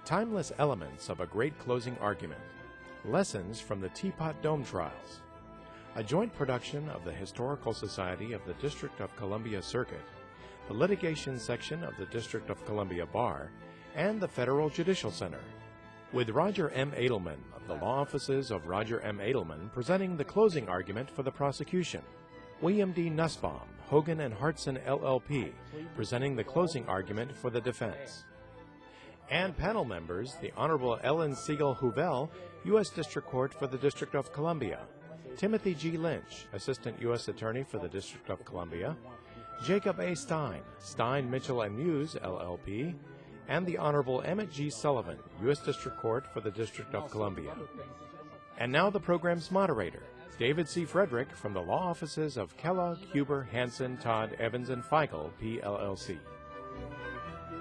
Timeless Elements of a Great Closing Argument. Lessons from the Teapot Dome Trials. A joint production of the Historical Society of the District of Columbia Circuit, the Litigation Section of the District of Columbia Bar, and the Federal Judicial Center. With Roger M. Adelman of the Law Offices of Roger M. Adelman presenting the closing argument for the prosecution. William D. Nussbaum, Hogan and Hartson LLP, presenting the closing argument for the defense. And panel members, the Honorable Ellen Segal Huvelle, U.S. District Court for the District of Columbia, Timothy G. Lynch, Assistant U.S. Attorney for the District of Columbia, Jacob A. Stein, Stein, Mitchell and Muse, LLP, and the Honorable Emmet G. Sullivan, U.S. District Court for the District of Columbia. And now the program's moderator, David C. Frederick from the law offices of Kellogg, Huber, Hansen, Todd, Evans, and Feigl, PLLC.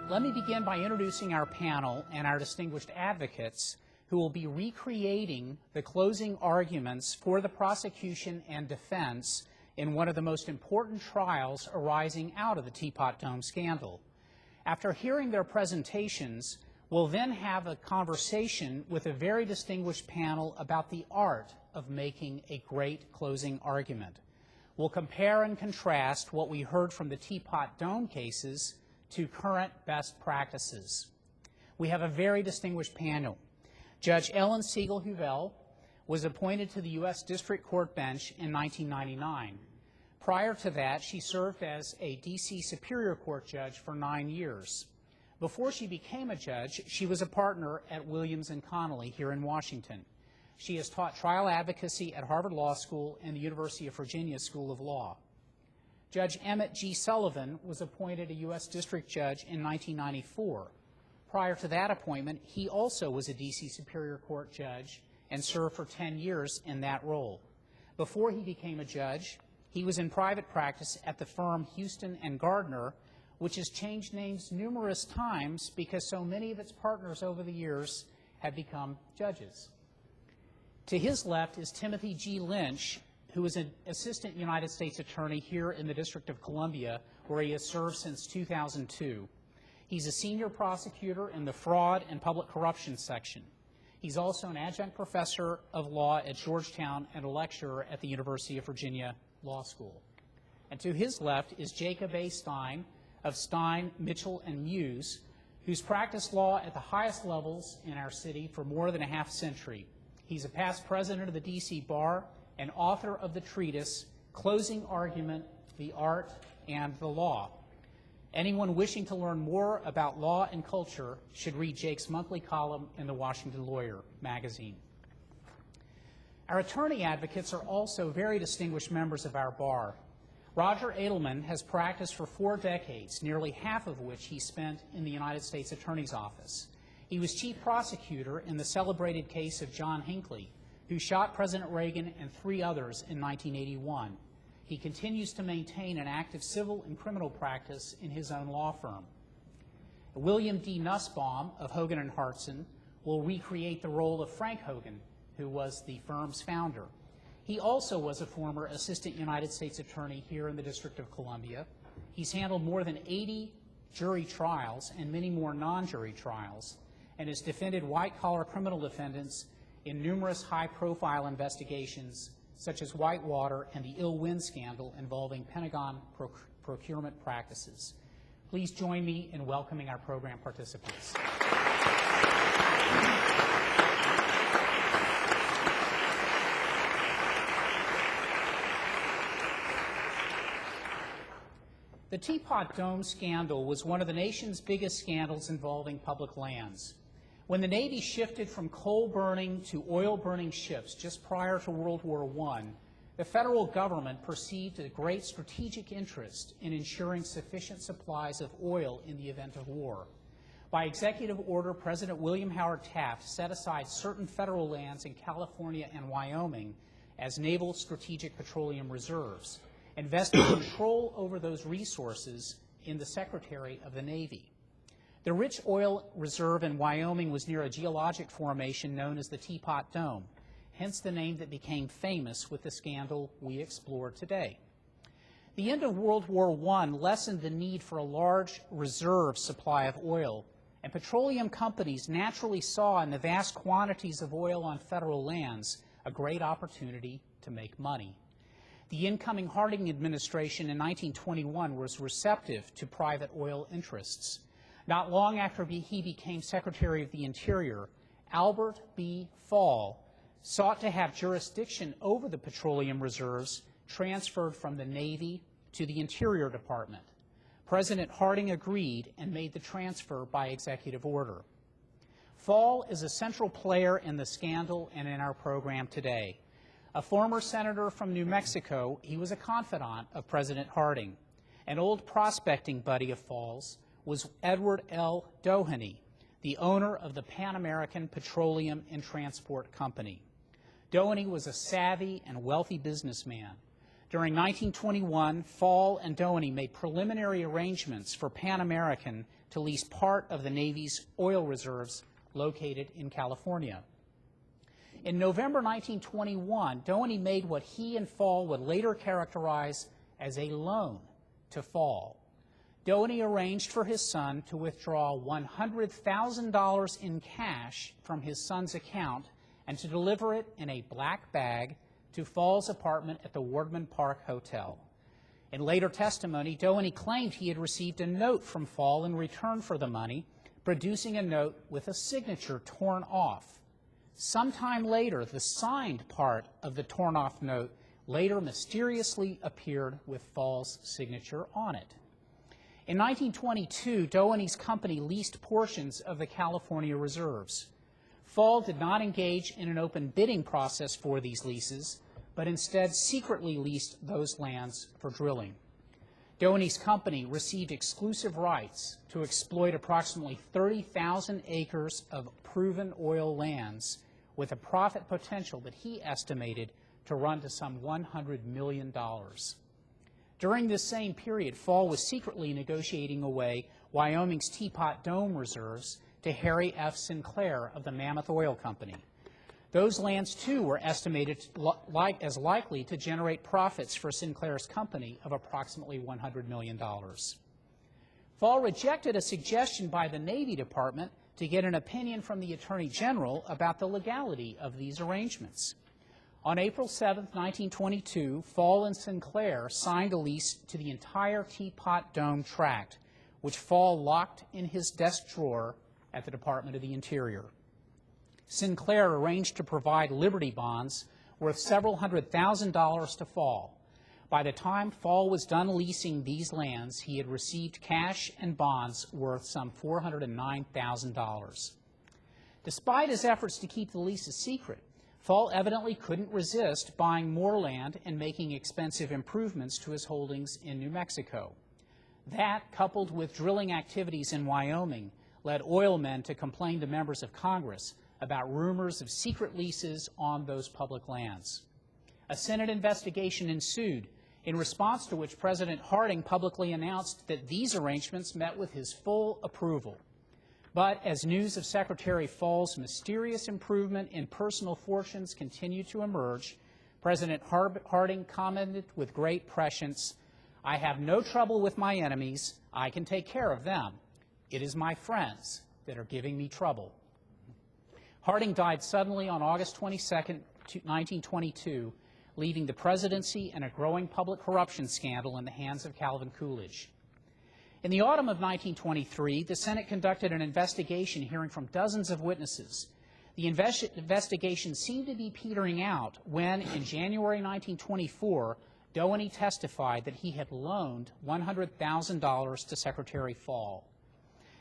Let me begin by introducing our panel and our distinguished advocates who will be recreating the closing arguments for the prosecution and defense in one of the most important trials arising out of the Teapot Dome scandal. After hearing their presentations, we'll then have a conversation with a very distinguished panel about the art of making a great closing argument. We'll compare and contrast what we heard from the Teapot Dome cases to current best practices. We have a very distinguished panel. Judge Ellen Segal Huvelle was appointed to the U.S. District Court bench in 1999. Prior to that, she served as a D.C. Superior Court judge for 9 years. Before she became a judge, she was a partner at Williams & Connolly here in Washington. She has taught trial advocacy at Harvard Law School and the University of Virginia School of Law. Judge Emmet G. Sullivan was appointed a U.S. District Judge in 1994. Prior to that appointment, he also was a D.C. Superior Court judge and served for 10 years in that role. Before he became a judge, he was in private practice at the firm Houston and Gardner, which has changed names numerous times because so many of its partners over the years have become judges. To his left is Timothy G. Lynch, who is an Assistant United States Attorney here in the District of Columbia, where he has served since 2002. He's a senior prosecutor in the Fraud and Public Corruption section. He's also an adjunct professor of law at Georgetown and a lecturer at the University of Virginia Law School. And to his left is Jacob A. Stein of Stein, Mitchell, and Muse, who's practiced law at the highest levels in our city for more than a half century. He's a past president of the D.C. Bar and author of the treatise, Closing Argument, the Art and the Law. Anyone wishing to learn more about law and culture should read Jake's monthly column in the Washington Lawyer magazine. Our attorney advocates are also very distinguished members of our bar. Roger Adelman has practiced for 4 decades, nearly half of which he spent in the United States Attorney's Office. He was chief prosecutor in the celebrated case of John Hinckley, who shot President Reagan and 3 others in 1981. He continues to maintain an active civil and criminal practice in his own law firm. William D. Nussbaum of Hogan and Hartson will recreate the role of Frank Hogan, who was the firm's founder. He also was a former Assistant United States Attorney here in the District of Columbia. He's handled more than 80 jury trials and many more non-jury trials, and has defended white-collar criminal defendants in numerous high-profile investigations, such as Whitewater and the Ill Wind scandal involving Pentagon procurement practices. Please join me in welcoming our program participants. The Teapot Dome scandal was one of the nation's biggest scandals involving public lands. When the Navy shifted from coal-burning to oil-burning ships just prior to World War I, the federal government perceived a great strategic interest in ensuring sufficient supplies of oil in the event of war. By executive order, President William Howard Taft set aside certain federal lands in California and Wyoming as naval strategic petroleum reserves, investing control over those resources in the Secretary of the Navy. The rich oil reserve in Wyoming was near a geologic formation known as the Teapot Dome, hence the name that became famous with the scandal we explore today. The end of World War I lessened the need for a large reserve supply of oil and petroleum companies naturally saw in the vast quantities of oil on federal lands a great opportunity to make money. The incoming Harding administration in 1921 was receptive to private oil interests. Not long after he became Secretary of the Interior, Albert B. Fall sought to have jurisdiction over the petroleum reserves transferred from the Navy to the Interior Department. President Harding agreed and made the transfer by executive order. Fall is a central player in the scandal and in our program today. A former senator from New Mexico, he was a confidant of President Harding. An old prospecting buddy of Fall's was Edward L. Doheny, the owner of the Pan American Petroleum and Transport Company. Doheny was a savvy and wealthy businessman. During 1921, Fall and Doheny made preliminary arrangements for Pan American to lease part of the Navy's oil reserves located in California. In November 1921, Doheny made what he and Fall would later characterize as a loan to Fall. Doheny arranged for his son to withdraw $100,000 in cash from his son's account and to deliver it in a black bag to Fall's apartment at the Wardman Park Hotel. In later testimony, Doheny claimed he had received a note from Fall in return for the money, producing a note with a signature torn off. Sometime later, the signed part of the torn-off note later mysteriously appeared with Fall's signature on it. In 1922, Doheny's company leased portions of the California reserves. Fall did not engage in an open bidding process for these leases, but instead secretly leased those lands for drilling. Doheny's company received exclusive rights to exploit approximately 30,000 acres of proven oil lands with a profit potential that he estimated to run to some $100 million. During this same period, Fall was secretly negotiating away Wyoming's Teapot Dome reserves to Harry F. Sinclair of the Mammoth Oil Company. Those lands, too, were estimated as likely to generate profits for Sinclair's company of approximately $100 million. Fall rejected a suggestion by the Navy Department to get an opinion from the Attorney General about the legality of these arrangements. On April 7, 1922, Fall and Sinclair signed a lease to the entire Teapot Dome tract, which Fall locked in his desk drawer at the Department of the Interior. Sinclair arranged to provide Liberty bonds worth several $100,000 to Fall. By the time Fall was done leasing these lands, he had received cash and bonds worth some $409,000. Despite his efforts to keep the lease a secret, Fall evidently couldn't resist buying more land and making expensive improvements to his holdings in New Mexico. That, coupled with drilling activities in Wyoming, led oil men to complain to members of Congress about rumors of secret leases on those public lands. A Senate investigation ensued, in response to which President Harding publicly announced that these arrangements met with his full approval. But as news of Secretary Fall's mysterious improvement in personal fortunes continued to emerge, President Harding commented with great prescience, "I have no trouble with my enemies. I can take care of them. It is my friends that are giving me trouble." Harding died suddenly on August 22, 1922, leaving the presidency and a growing public corruption scandal in the hands of Calvin Coolidge. In the autumn of 1923, the Senate conducted an investigation hearing from dozens of witnesses. The investigation seemed to be petering out when, in January 1924, Doheny testified that he had loaned $100,000 to Secretary Fall.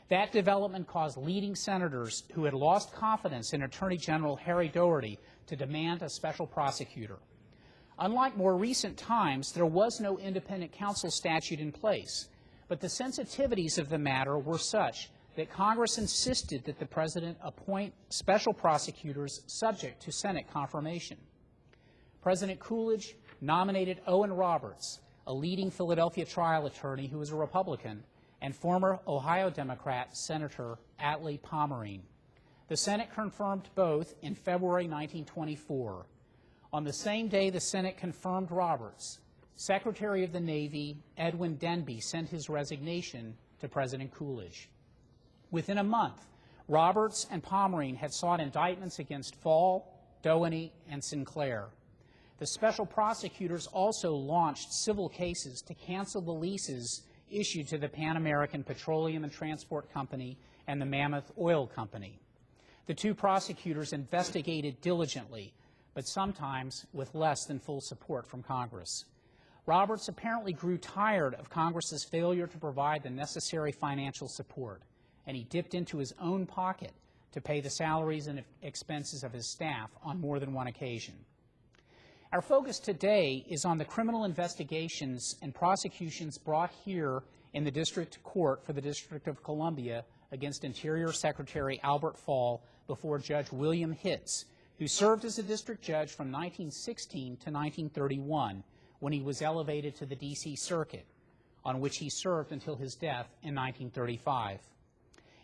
That development caused leading senators who had lost confidence in Attorney General Harry Doherty to demand a special prosecutor. Unlike more recent times, there was no independent counsel statute in place, but the sensitivities of the matter were such that Congress insisted that the President appoint special prosecutors subject to Senate confirmation. President Coolidge nominated Owen Roberts, a leading Philadelphia trial attorney who was a Republican, and former Ohio Democrat Senator Atlee Pomerene. The Senate confirmed both in February 1924. On the same day the Senate confirmed Roberts, Secretary of the Navy Edwin Denby sent his resignation to President Coolidge. Within a month, Roberts and Pomerine had sought indictments against Fall, Doheny, and Sinclair. The special prosecutors also launched civil cases to cancel the leases issued to the Pan American Petroleum and Transport Company and the Mammoth Oil Company. The two prosecutors investigated diligently, but sometimes with less than full support from Congress. Roberts apparently grew tired of Congress's failure to provide the necessary financial support, and he dipped into his own pocket to pay the salaries and expenses of his staff on more than one occasion. Our focus today is on the criminal investigations and prosecutions brought here in the District Court for the District of Columbia against Interior Secretary Albert Fall before Judge William Hitz, who served as a district judge from 1916 to 1931 when he was elevated to the D.C. Circuit, on which he served until his death in 1935.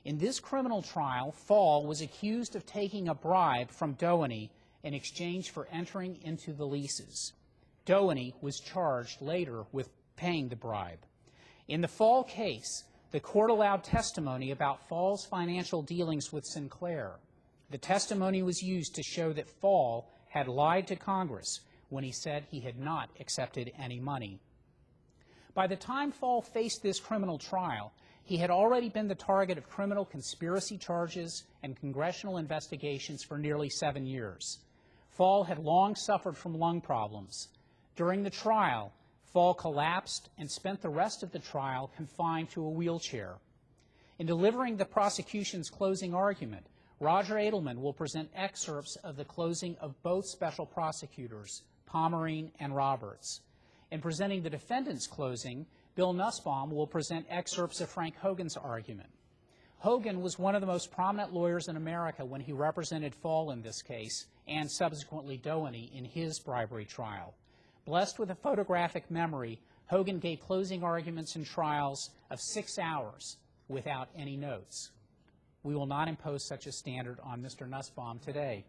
In this criminal trial, Fall was accused of taking a bribe from Doheny in exchange for entering into the leases. Doheny was charged later with paying the bribe. In the Fall case, the court allowed testimony about Fall's financial dealings with Sinclair. The testimony was used to show that Fall had lied to Congress when he said he had not accepted any money. By the time Fall faced this criminal trial, he had already been the target of criminal conspiracy charges and congressional investigations for nearly 7 years. Fall had long suffered from lung problems. During the trial, Fall collapsed and spent the rest of the trial confined to a wheelchair. In delivering the prosecution's closing argument, Roger Adelman will present excerpts of the closing of both special prosecutors, Pomerine and Roberts. In presenting the defendant's closing, Bill Nussbaum will present excerpts of Frank Hogan's argument. Hogan was one of the most prominent lawyers in America when he represented Fall in this case, and subsequently Doheny in his bribery trial. Blessed with a photographic memory, Hogan gave closing arguments in trials of 6 hours without any notes. We will not impose such a standard on Mr. Nussbaum today.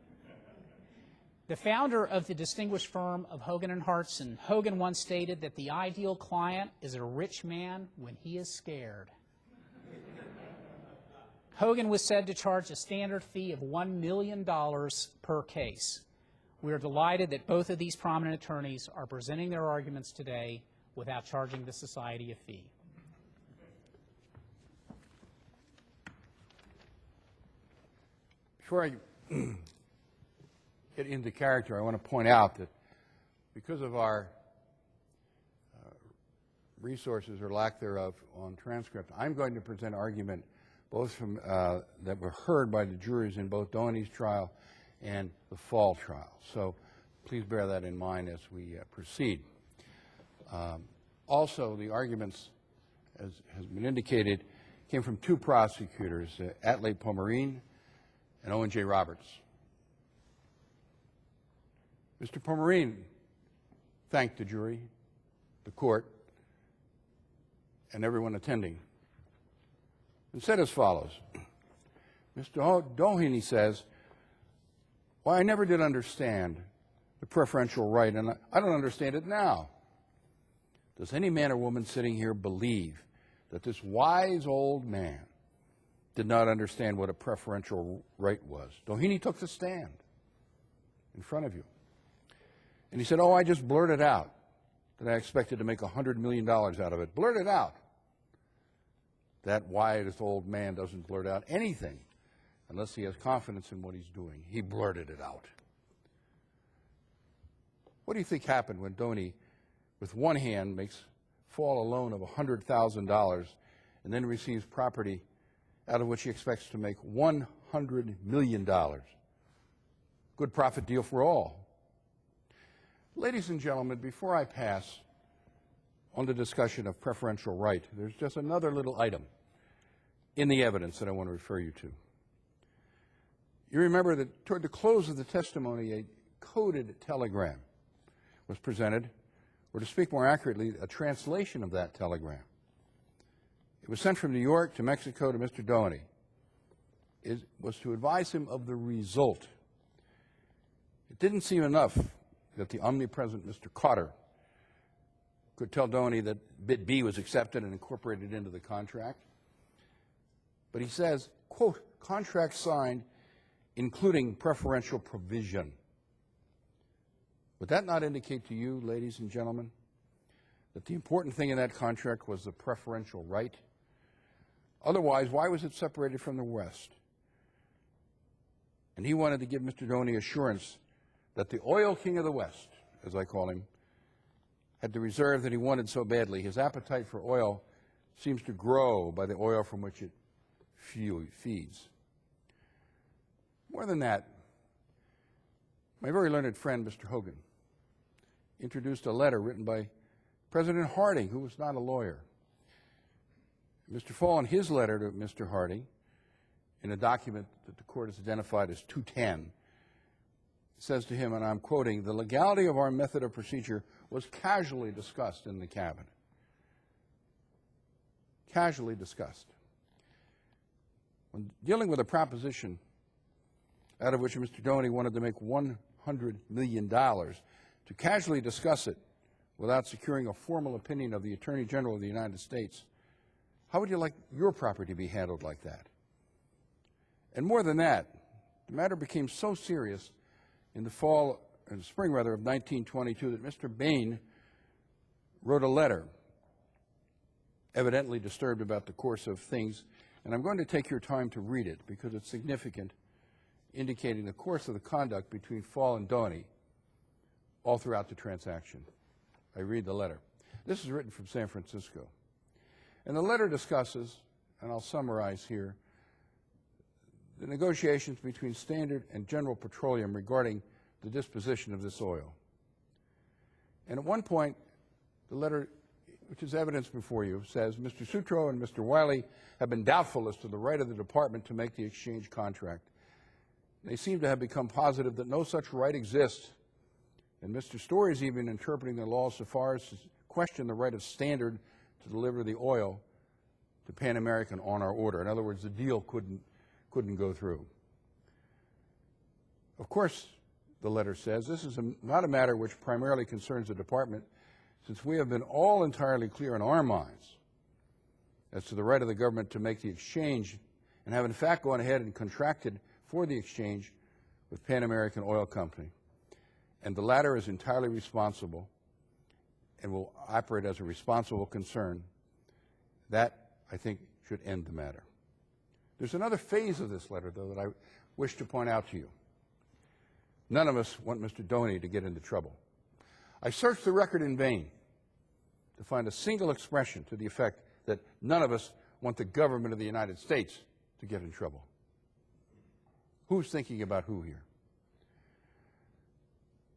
The founder of the distinguished firm of Hogan and Hartson, Hogan once stated that the ideal client is a rich man when he is scared. Hogan was said to charge a standard fee of $1 million per case. We are delighted that both of these prominent attorneys are presenting their arguments today without charging the society a fee. Before I get into character, I want to point out that because of our resources or lack thereof on transcript, I'm going to present argument both from that were heard by the juries in both Doheny's trial and the Fall trial. So please bear that in mind as we proceed. Also, the arguments, as has been indicated, came from two prosecutors, Adelman Pomerine and Owen J.Roberts. Mr. Pomerine thanked the jury, the court, and everyone attending, and said as follows. Mr. Doheny says, "Well, I never did understand the preferential right, and I don't understand it now. Does any man or woman sitting here believe that this wise old man did not understand what a preferential right was?" Doheny took the stand in front of you. And he said, "Oh, I just blurted out that I expected to make $100 million out of it." Blurted out. That wise old man doesn't blurt out anything unless he has confidence in what he's doing. He blurted it out. What do you think happened when Doheny, with one hand, makes Fall a loan of $100,000 and then receives property out of which he expects to make $100 million? Good profit deal for all. Ladies and gentlemen, before I pass on the discussion of preferential right, there's just another little item in the evidence that I want to refer you to. You remember that toward the close of the testimony, a coded telegram was presented, or to speak more accurately, a translation of that telegram. It was sent from New York to Mexico to Mr. Doheny. It was to advise him of the result. It didn't seem enough that the omnipresent Mr. Cotter could tell Doheny that bit B was accepted and incorporated into the contract. But he says, quote, contract signed including preferential provision. Would that not indicate to you, ladies and gentlemen, that the important thing in that contract was the preferential right? Otherwise, why was it separated from the West? And he wanted to give Mr. Doheny assurance that the oil king of the West, as I call him, had the reserve that he wanted so badly. His appetite for oil seems to grow by the oil from which it feeds. More than that, my very learned friend, Mr. Hogan, introduced a letter written by President Harding, who was not a lawyer. Mr. Fall, in his letter to Mr. Harding, in a document that the court has identified as 210, says to him, and I'm quoting, "The legality of our method of procedure was casually discussed in the cabinet." Casually discussed. When dealing with a proposition out of which Mr. Doheny wanted to make $100 million, to casually discuss it without securing a formal opinion of the Attorney General of the United States, how would you like your property to be handled like that? And more than that, the matter became so serious in the spring of 1922 that Mr. Bain wrote a letter, evidently disturbed about the course of things, and I'm going to take your time to read it because it's significant, indicating the course of the conduct between Fall and Doheny all throughout the transaction. I read the letter. This is written from San Francisco. And the letter discusses, and I'll summarize here, the negotiations between Standard and General Petroleum regarding the disposition of this oil. And at one point, the letter, which is evidence before you, says, Mr. Sutro and Mr. Wiley have been doubtful as to the right of the department to make the exchange contract. They seem to have become positive that no such right exists, and Mr. Story is even interpreting the law so far as to question the right of Standard to deliver the oil to Pan American on our order. In other words, the deal couldn't go through. Of course, the letter says, this is not a matter which primarily concerns the department, since we have been all entirely clear in our minds as to the right of the government to make the exchange, and have in fact gone ahead and contracted for the exchange with Pan American Oil Company. And the latter is entirely responsible and will operate as a responsible concern. That, I think, should end the matter. There's another phase of this letter, though, that I wish to point out to you. None of us want Mr. Doheny to get into trouble. I searched the record in vain to find a single expression to the effect that none of us want the government of the United States to get in trouble. Who's thinking about who here?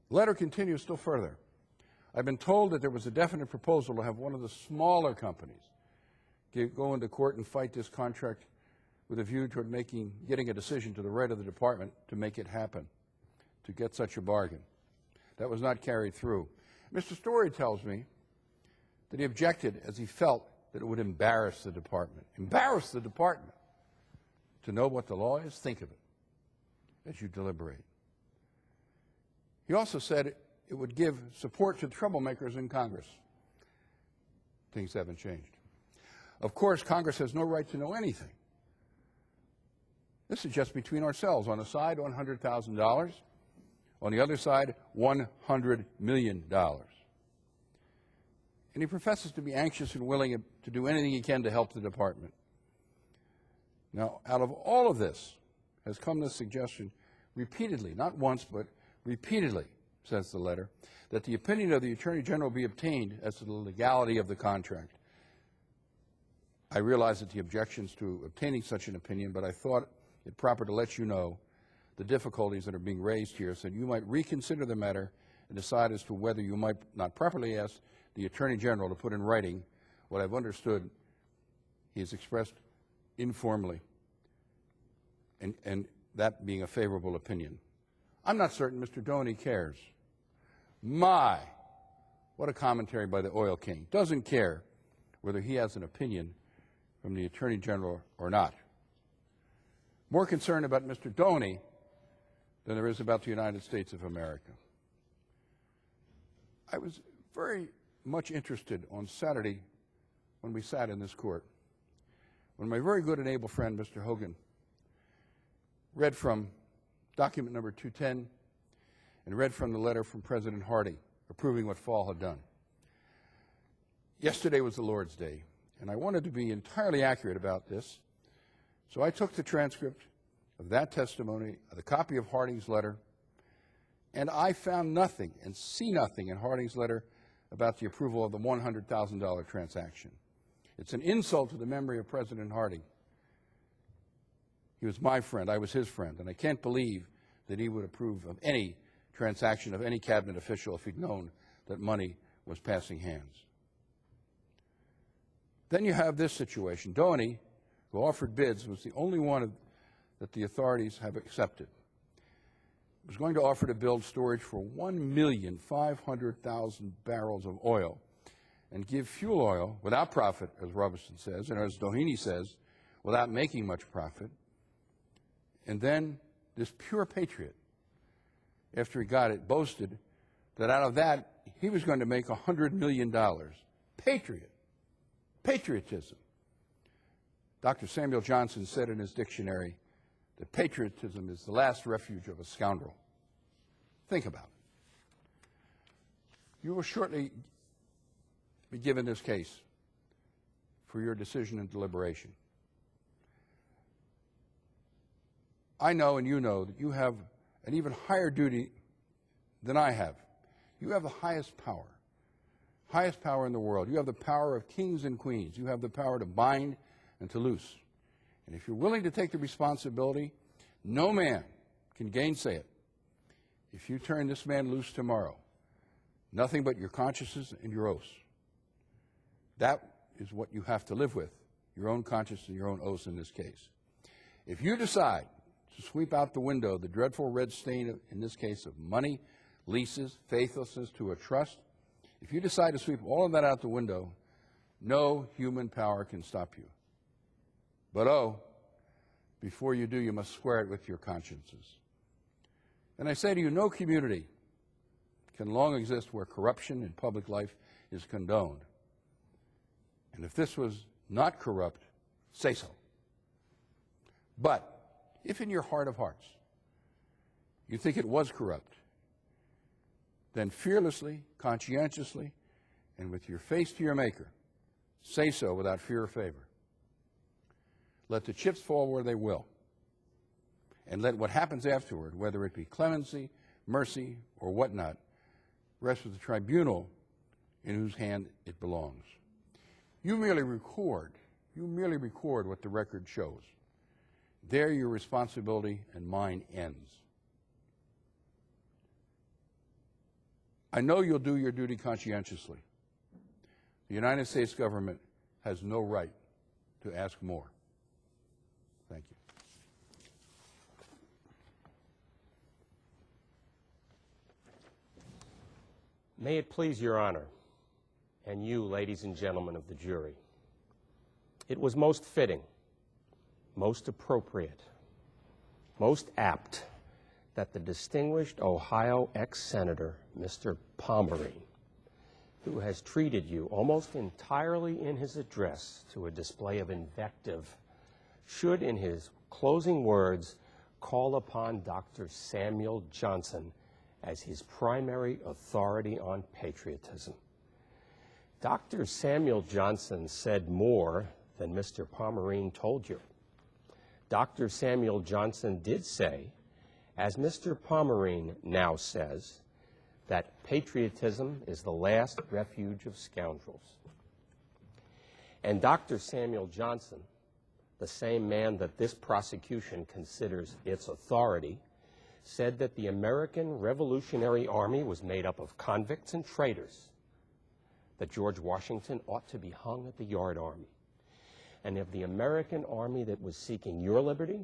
The letter continues still further. I've been told that there was a definite proposal to have one of the smaller companies go into court and fight this contract with a view toward getting a decision to the right of the department to make it happen, to get such a bargain. That was not carried through. Mr. Story tells me that he objected as he felt that it would embarrass the department. Embarrass the department to know what the law is? Think of it as you deliberate. He also said it would give support to troublemakers in Congress. Things haven't changed. Of course, Congress has no right to know anything. This is just between ourselves. On the side, $100,000. On the other side, $100 million. And he professes to be anxious and willing to do anything he can to help the department. Now, out of all of this has come this suggestion repeatedly, not once, but repeatedly, says the letter, that the opinion of the Attorney General be obtained as to the legality of the contract. I realize that the objections to obtaining such an opinion, but I thought it proper to let you know the difficulties that are being raised here, so you might reconsider the matter and decide as to whether you might not properly ask the Attorney General to put in writing what I've understood he has expressed informally, and that being a favorable opinion. I'm not certain Mr. Doheny cares. My, what a commentary by the oil king. Doesn't care whether he has an opinion from the Attorney General or not. More concerned about Mr. Doheny than there is about the United States of America. I was very much interested on Saturday when we sat in this court, when my very good and able friend, Mr. Hogan, read from document number 210 and read from the letter from President Harding approving what Fall had done. Yesterday was the Lord's Day, and I wanted to be entirely accurate about this, so I took the transcript of that testimony, the copy of Harding's letter, and I found nothing and see nothing in Harding's letter about the approval of the $100,000 transaction. It's an insult to the memory of President Harding. He was my friend, I was his friend, and I can't believe that he would approve of any transaction of any cabinet official if he'd known that money was passing hands. Then you have this situation. Doheny, who offered bids, was the only one that the authorities have accepted. It was going to offer to build storage for 1,500,000 barrels of oil and give fuel oil without profit, as Robertson says, and as Doheny says, without making much profit. And then this pure patriot, after he got it, boasted that out of that he was going to make $100 million. Patriot. Patriotism. Dr. Samuel Johnson said in his dictionary that patriotism is the last refuge of a scoundrel. Think about it. You will shortly be given this case for your decision and deliberation. I know and you know that you have an even higher duty than I have. You have the highest power in the world. You have the power of kings and queens. You have the power to bind and to loose. And if you're willing to take the responsibility, no man can gainsay it. If you turn this man loose tomorrow, nothing but your consciences and your oaths. That is what you have to live with, your own conscience and your own oaths in this case. If you decide to sweep out the window the dreadful red stain, in this case, of money, leases, faithlessness to a trust, if you decide to sweep all of that out the window, no human power can stop you. But before you do, you must square it with your consciences. And I say to you, no community can long exist where corruption in public life is condoned. And if this was not corrupt, say so. But if in your heart of hearts you think it was corrupt, then fearlessly, conscientiously, and with your face to your Maker, say so without fear or favor. Let the chips fall where they will, and let what happens afterward, whether it be clemency, mercy, or whatnot, rest with the tribunal in whose hand it belongs. You merely record what the record shows. There your responsibility and mine ends. I know you'll do your duty conscientiously. The United States government has no right to ask more. Thank you. May it please your honor, and you, ladies and gentlemen of the jury, it was most fitting, most appropriate, most apt that the distinguished Ohio ex-senator, Mr. Pomerene, who has treated you almost entirely in his address to a display of invective, should in his closing words call upon Dr. Samuel Johnson as his primary authority on patriotism. Dr. Samuel Johnson said more than Mr. Pomerene told you. Dr. Samuel Johnson did say, as Mr. Pomerene now says, that patriotism is the last refuge of scoundrels. And Dr. Samuel Johnson, the same man that this prosecution considers its authority, said that the American Revolutionary Army was made up of convicts and traitors, that George Washington ought to be hung at the Yard Army, and of the American army that was seeking your liberty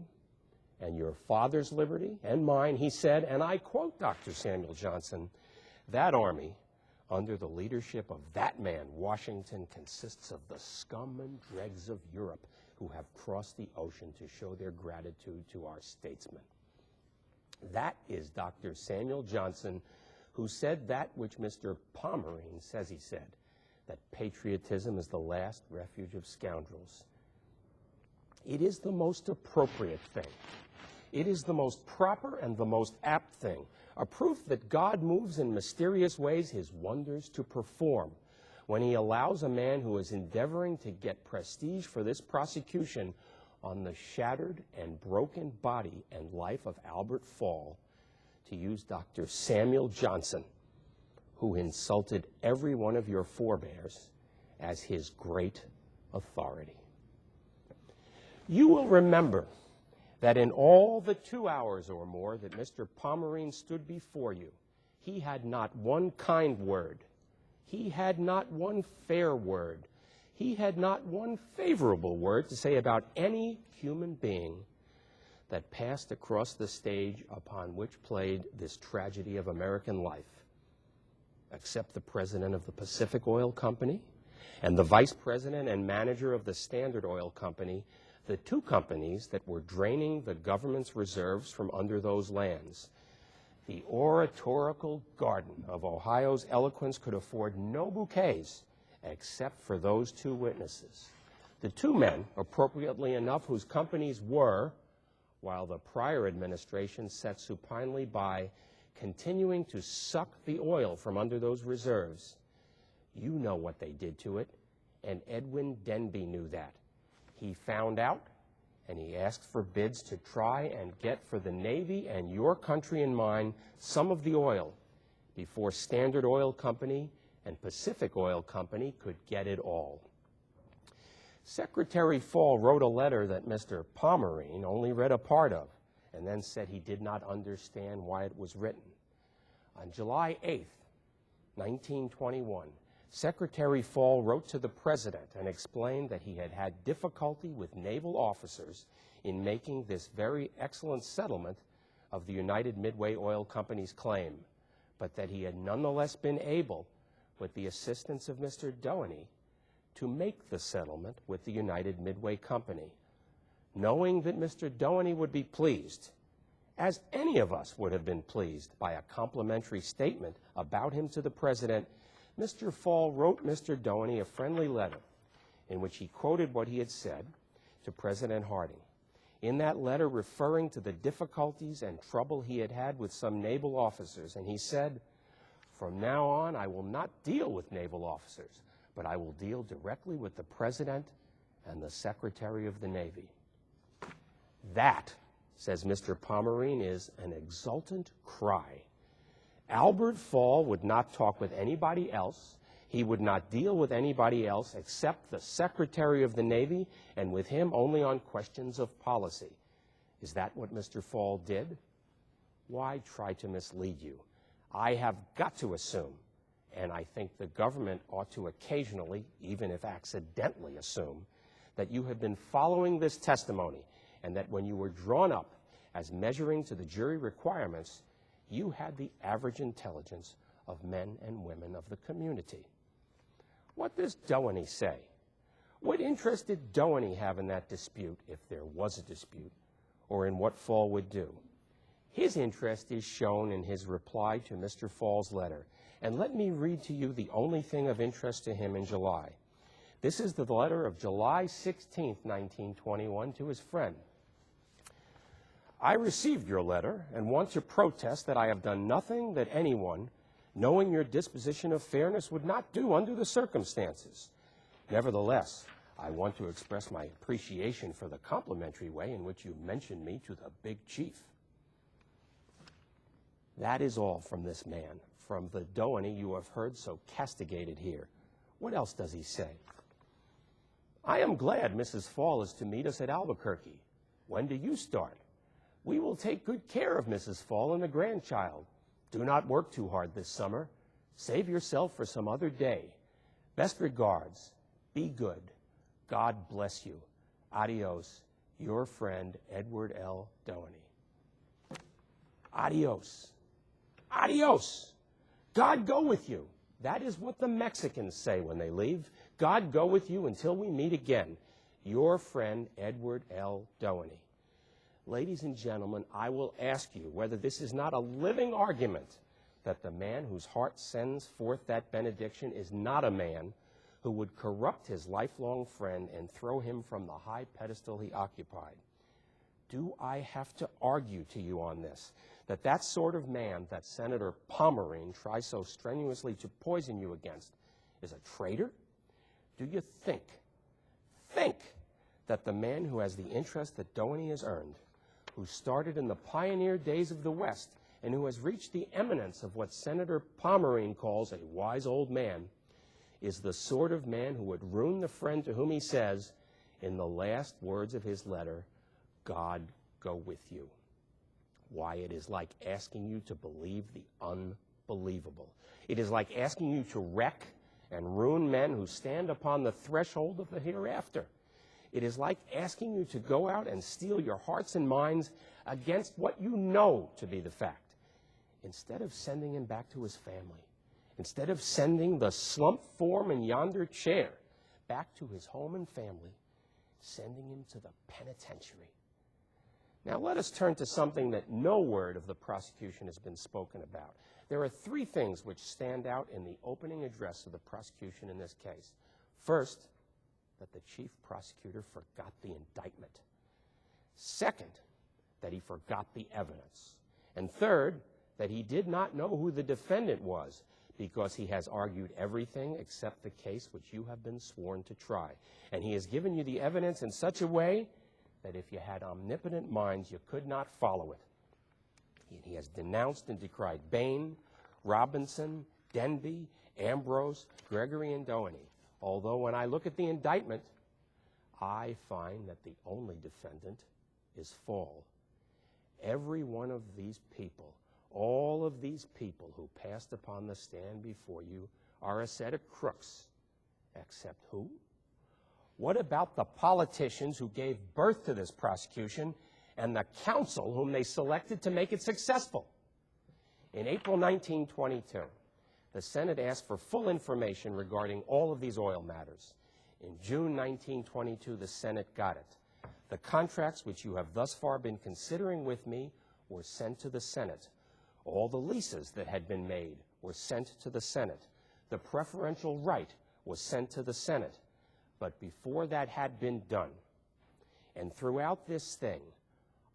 and your father's liberty and mine, he said, and I quote Dr. Samuel Johnson, that army, under the leadership of that man, Washington, consists of the scum and dregs of Europe who have crossed the ocean to show their gratitude to our statesmen. That is Dr. Samuel Johnson, who said that which Mr. Pomerene says he said, that patriotism is the last refuge of scoundrels. It is the most appropriate thing. It is the most proper and the most apt thing, a proof that God moves in mysterious ways his wonders to perform when he allows a man who is endeavoring to get prestige for this prosecution on the shattered and broken body and life of Albert Fall to use Dr. Samuel Johnson, who insulted every one of your forebears, as his great authority. You will remember that in all the 2 hours or more that Mr. Pomerene stood before you, he had not one kind word. He had not one fair word. He had not one favorable word to say about any human being that passed across the stage upon which played this tragedy of American life, except the president of the Pacific Oil Company and the vice president and manager of the Standard Oil Company, the two companies that were draining the government's reserves from under those lands. The oratorical garden of Ohio's eloquence could afford no bouquets except for those two witnesses. The two men, appropriately enough, whose companies were, while the prior administration sat supinely by, continuing to suck the oil from under those reserves. You know what they did to it, and Edwin Denby knew that. He found out, and he asked for bids to try and get for the Navy and your country and mine some of the oil before Standard Oil Company and Pacific Oil Company could get it all. Secretary Fall wrote a letter that Mr. Pomerene only read a part of, and then said he did not understand why it was written. On July 8th, 1921, Secretary Fall wrote to the President and explained that he had had difficulty with naval officers in making this very excellent settlement of the United Midway Oil Company's claim, but that he had nonetheless been able, with the assistance of Mr. Doheny, to make the settlement with the United Midway Company. Knowing that Mr. Doheny would be pleased, as any of us would have been pleased by a complimentary statement about him to the President, Mr. Fall wrote Mr. Doheny a friendly letter in which he quoted what he had said to President Harding. In that letter, referring to the difficulties and trouble he had had with some naval officers, and he said, "From now on, I will not deal with naval officers, but I will deal directly with the President and the Secretary of the Navy." That, says Mr. Pomerene, is an exultant cry. Albert Fall would not talk with anybody else. He would not deal with anybody else except the Secretary of the Navy, and with him only on questions of policy. Is that what Mr. Fall did? Why try to mislead you? I have got to assume, and I think the government ought to occasionally, even if accidentally, assume that you have been following this testimony, and that when you were drawn up as measuring to the jury requirements, you had the average intelligence of men and women of the community. What does Doheny say? What interest did Doheny have in that dispute, if there was a dispute, or in what Fall would do? His interest is shown in his reply to Mr. Fall's letter, and let me read to you the only thing of interest to him in July. This is the letter of July 16, 1921, to his friend. I received your letter and want to protest that I have done nothing that anyone, knowing your disposition of fairness, would not do under the circumstances. Nevertheless, I want to express my appreciation for the complimentary way in which you mentioned me to the big chief. That is all from this man, from the Doheny you have heard so castigated here. What else does he say? I am glad Mrs. Fall is to meet us at Albuquerque. When do you start? We will take good care of Mrs. Fall and the grandchild. Do not work too hard this summer. Save yourself for some other day. Best regards. Be good. God bless you. Adios. Your friend, Edward L. Doheny. Adios. Adios. God go with you. That is what the Mexicans say when they leave. God go with you until we meet again. Your friend, Edward L. Doheny. Ladies and gentlemen, I will ask you whether this is not a living argument that the man whose heart sends forth that benediction is not a man who would corrupt his lifelong friend and throw him from the high pedestal he occupied. Do I have to argue to you on this, that that sort of man that Senator Pomerene tries so strenuously to poison you against is a traitor? Do you think that the man who has the interest that Doheny has earned, who started in the pioneer days of the West, and who has reached the eminence of what Senator Pomerene calls a wise old man, is the sort of man who would ruin the friend to whom he says, in the last words of his letter, God go with you? Why, it is like asking you to believe the unbelievable. It is like asking you to wreck and ruin men who stand upon the threshold of the hereafter. It is like asking you to go out and steel your hearts and minds against what you know to be the fact. Instead of sending him back to his family, instead of sending the slump form in yonder chair back to his home and family, sending him to the penitentiary. Now let us turn to something that no word of the prosecution has been spoken about. There are three things which stand out in the opening address of the prosecution in this case. First, that the chief prosecutor forgot the indictment. Second, that he forgot the evidence. And third, that he did not know who the defendant was, because he has argued everything except the case which you have been sworn to try. And he has given you the evidence in such a way that if you had omnipotent minds, you could not follow it. He has denounced and decried Bain, Robinson, Denby, Ambrose, Gregory, and Doheny. Although when I look at the indictment, I find that the only defendant is Fall. Every one of these people, all of these people who passed upon the stand before you, are a set of crooks. Except who? What about the politicians who gave birth to this prosecution and the counsel whom they selected to make it successful? In April 1922, the Senate asked for full information regarding all of these oil matters. In June 1922, the Senate got it. The contracts which you have thus far been considering with me were sent to the Senate. All the leases that had been made were sent to the Senate. The preferential right was sent to the Senate. But before that had been done, and throughout this thing,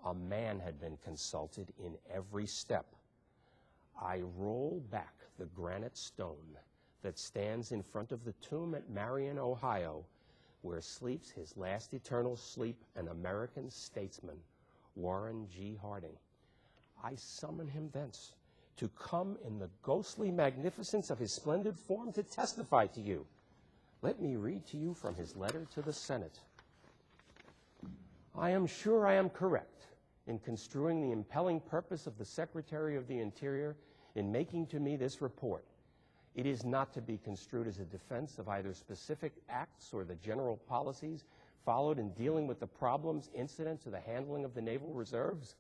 a man had been consulted in every step. I roll back the granite stone that stands in front of the tomb at Marion, Ohio, where sleeps his last eternal sleep an American statesman, Warren G. Harding. I summon him thence to come in the ghostly magnificence of his splendid form to testify to you. Let me read to you from his letter to the Senate. I am sure I am correct in construing the impelling purpose of the Secretary of the Interior in making to me this report. It is not to be construed as a defense of either specific acts or the general policies followed in dealing with the problems incident to the handling of the naval reserves,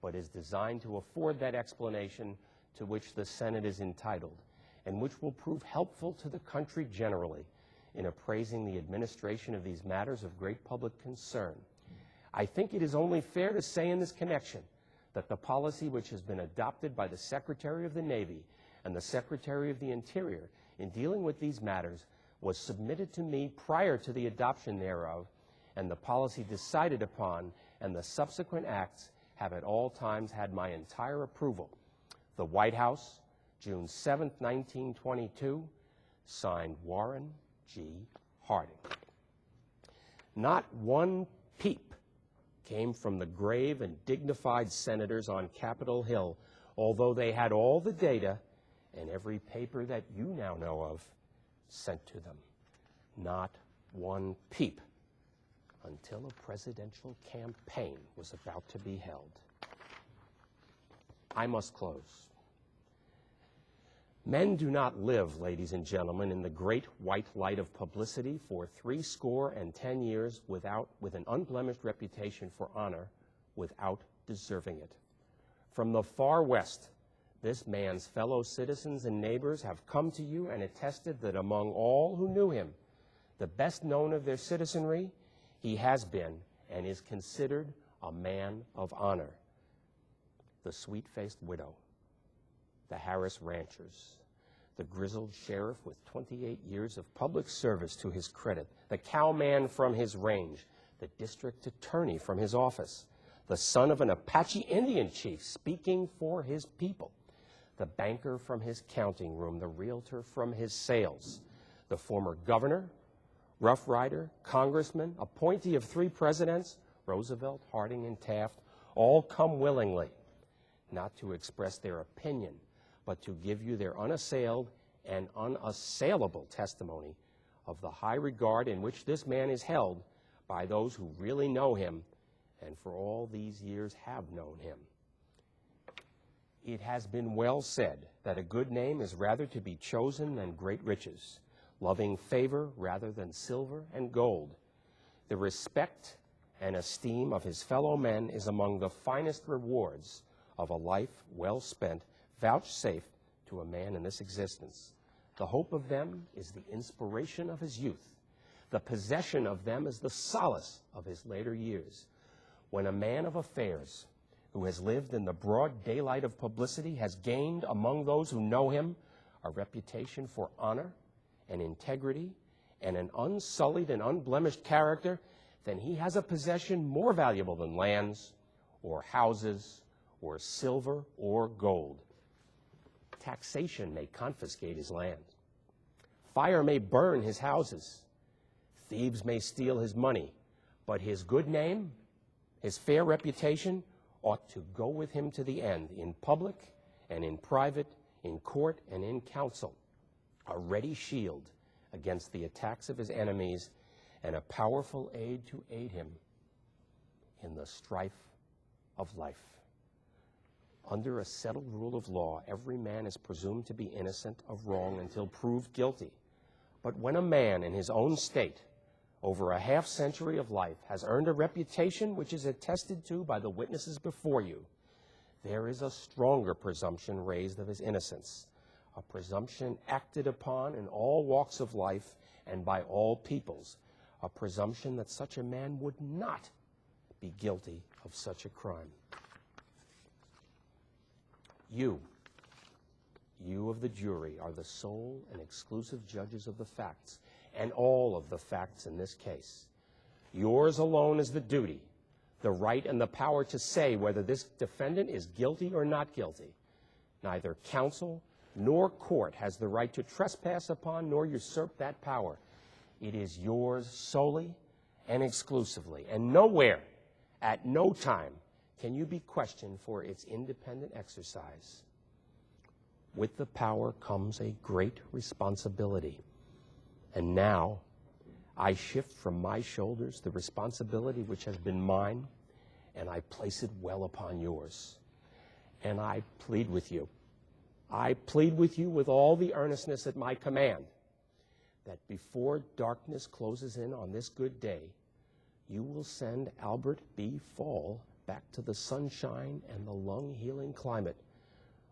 but is designed to afford that explanation to which the Senate is entitled, and which will prove helpful to the country generally in appraising the administration of these matters of great public concern. I think it is only fair to say in this connection that the policy which has been adopted by the Secretary of the Navy and the Secretary of the Interior in dealing with these matters was submitted to me prior to the adoption thereof, and the policy decided upon and the subsequent acts have at all times had my entire approval. The White House, June 7, 1922, signed Warren G. Harding. Not one peep came from the grave and dignified senators on Capitol Hill, although they had all the data and every paper that you now know of sent to them. Not one peep until a presidential campaign was about to be held. I must close. Men do not live, ladies and gentlemen, in the great white light of publicity for 70 years with an unblemished reputation for honor without deserving it. From the far West, this man's fellow citizens and neighbors have come to you and attested that among all who knew him, the best known of their citizenry, he has been and is considered a man of honor. The sweet-faced widow, the Harris ranchers, the grizzled sheriff with 28 years of public service to his credit, the cowman from his range, the district attorney from his office, the son of an Apache Indian chief speaking for his people, the banker from his counting room, the realtor from his sales, the former governor, Rough Rider, congressman, appointee of 3 presidents, Roosevelt, Harding, and Taft, all come willingly, not to express their opinion, but to give you their unassailed and unassailable testimony of the high regard in which this man is held by those who really know him and for all these years have known him. It has been well said that a good name is rather to be chosen than great riches, loving favor rather than silver and gold. The respect and esteem of his fellow men is among the finest rewards of a life well spent, vouchsafed to a man in this existence. The hope of them is the inspiration of his youth. The possession of them is the solace of his later years. When a man of affairs who has lived in the broad daylight of publicity has gained among those who know him a reputation for honor and integrity and an unsullied and unblemished character, then he has a possession more valuable than lands or houses or silver or gold. Taxation may confiscate his land. Fire may burn his houses. Thieves may steal his money. But his good name, his fair reputation, ought to go with him to the end, in public and in private, in court and in council, a ready shield against the attacks of his enemies and a powerful aid to aid him in the strife of life. Under a settled rule of law, every man is presumed to be innocent of wrong until proved guilty. But when a man in his own state, over a half-century of life, has earned a reputation which is attested to by the witnesses before you, there is a stronger presumption raised of his innocence, a presumption acted upon in all walks of life and by all peoples, a presumption that such a man would not be guilty of such a crime. You of the jury are the sole and exclusive judges of the facts, and all of the facts in this case. Yours alone is the duty, the right and the power to say whether this defendant is guilty or not guilty. Neither counsel nor court has the right to trespass upon nor usurp that power. It is yours solely and exclusively, and nowhere, at no time, can you be questioned for its independent exercise. With the power comes a great responsibility. And now, I shift from my shoulders the responsibility which has been mine, and I place it well upon yours. And I plead with you. I plead with you with all the earnestness at my command, that before darkness closes in on this good day, you will send Albert B. Fall back to the sunshine and the lung-healing climate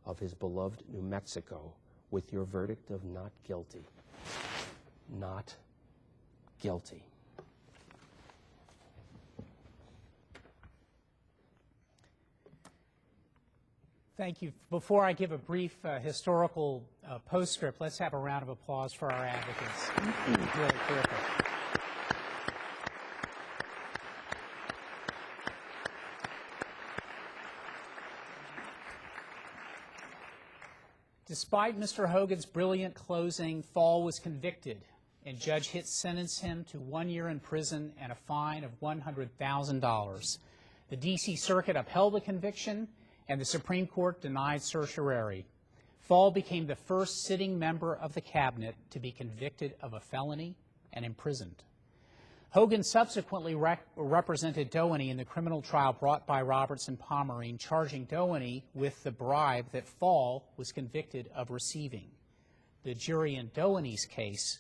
of his beloved New Mexico with your verdict of not guilty. Not guilty. Thank you. Before I give a brief historical postscript, let's have a round of applause for our advocates. Really terrific. Despite Mr. Hogan's brilliant closing, Fall was convicted, and Judge Hitt sentenced him to 1 year in prison and a fine of $100,000. The D.C. Circuit upheld the conviction, and the Supreme Court denied certiorari. Fall became the first sitting member of the cabinet to be convicted of a felony and imprisoned. Hogan subsequently represented Doheny in the criminal trial brought by Roberts and Pomerine, charging Doheny with the bribe that Fall was convicted of receiving. The jury in Doheny's case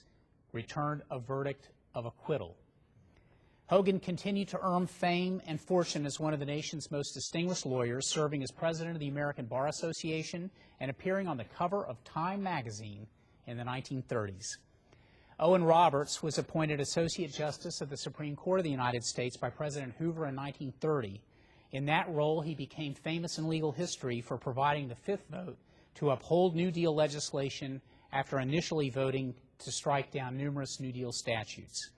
returned a verdict of acquittal. Hogan continued to earn fame and fortune as one of the nation's most distinguished lawyers, serving as president of the American Bar Association and appearing on the cover of Time magazine in the 1930s. Owen Roberts was appointed Associate Justice of the Supreme Court of the United States by President Hoover in 1930. In that role, he became famous in legal history for providing the fifth vote to uphold New Deal legislation after initially voting to strike down numerous New Deal statutes.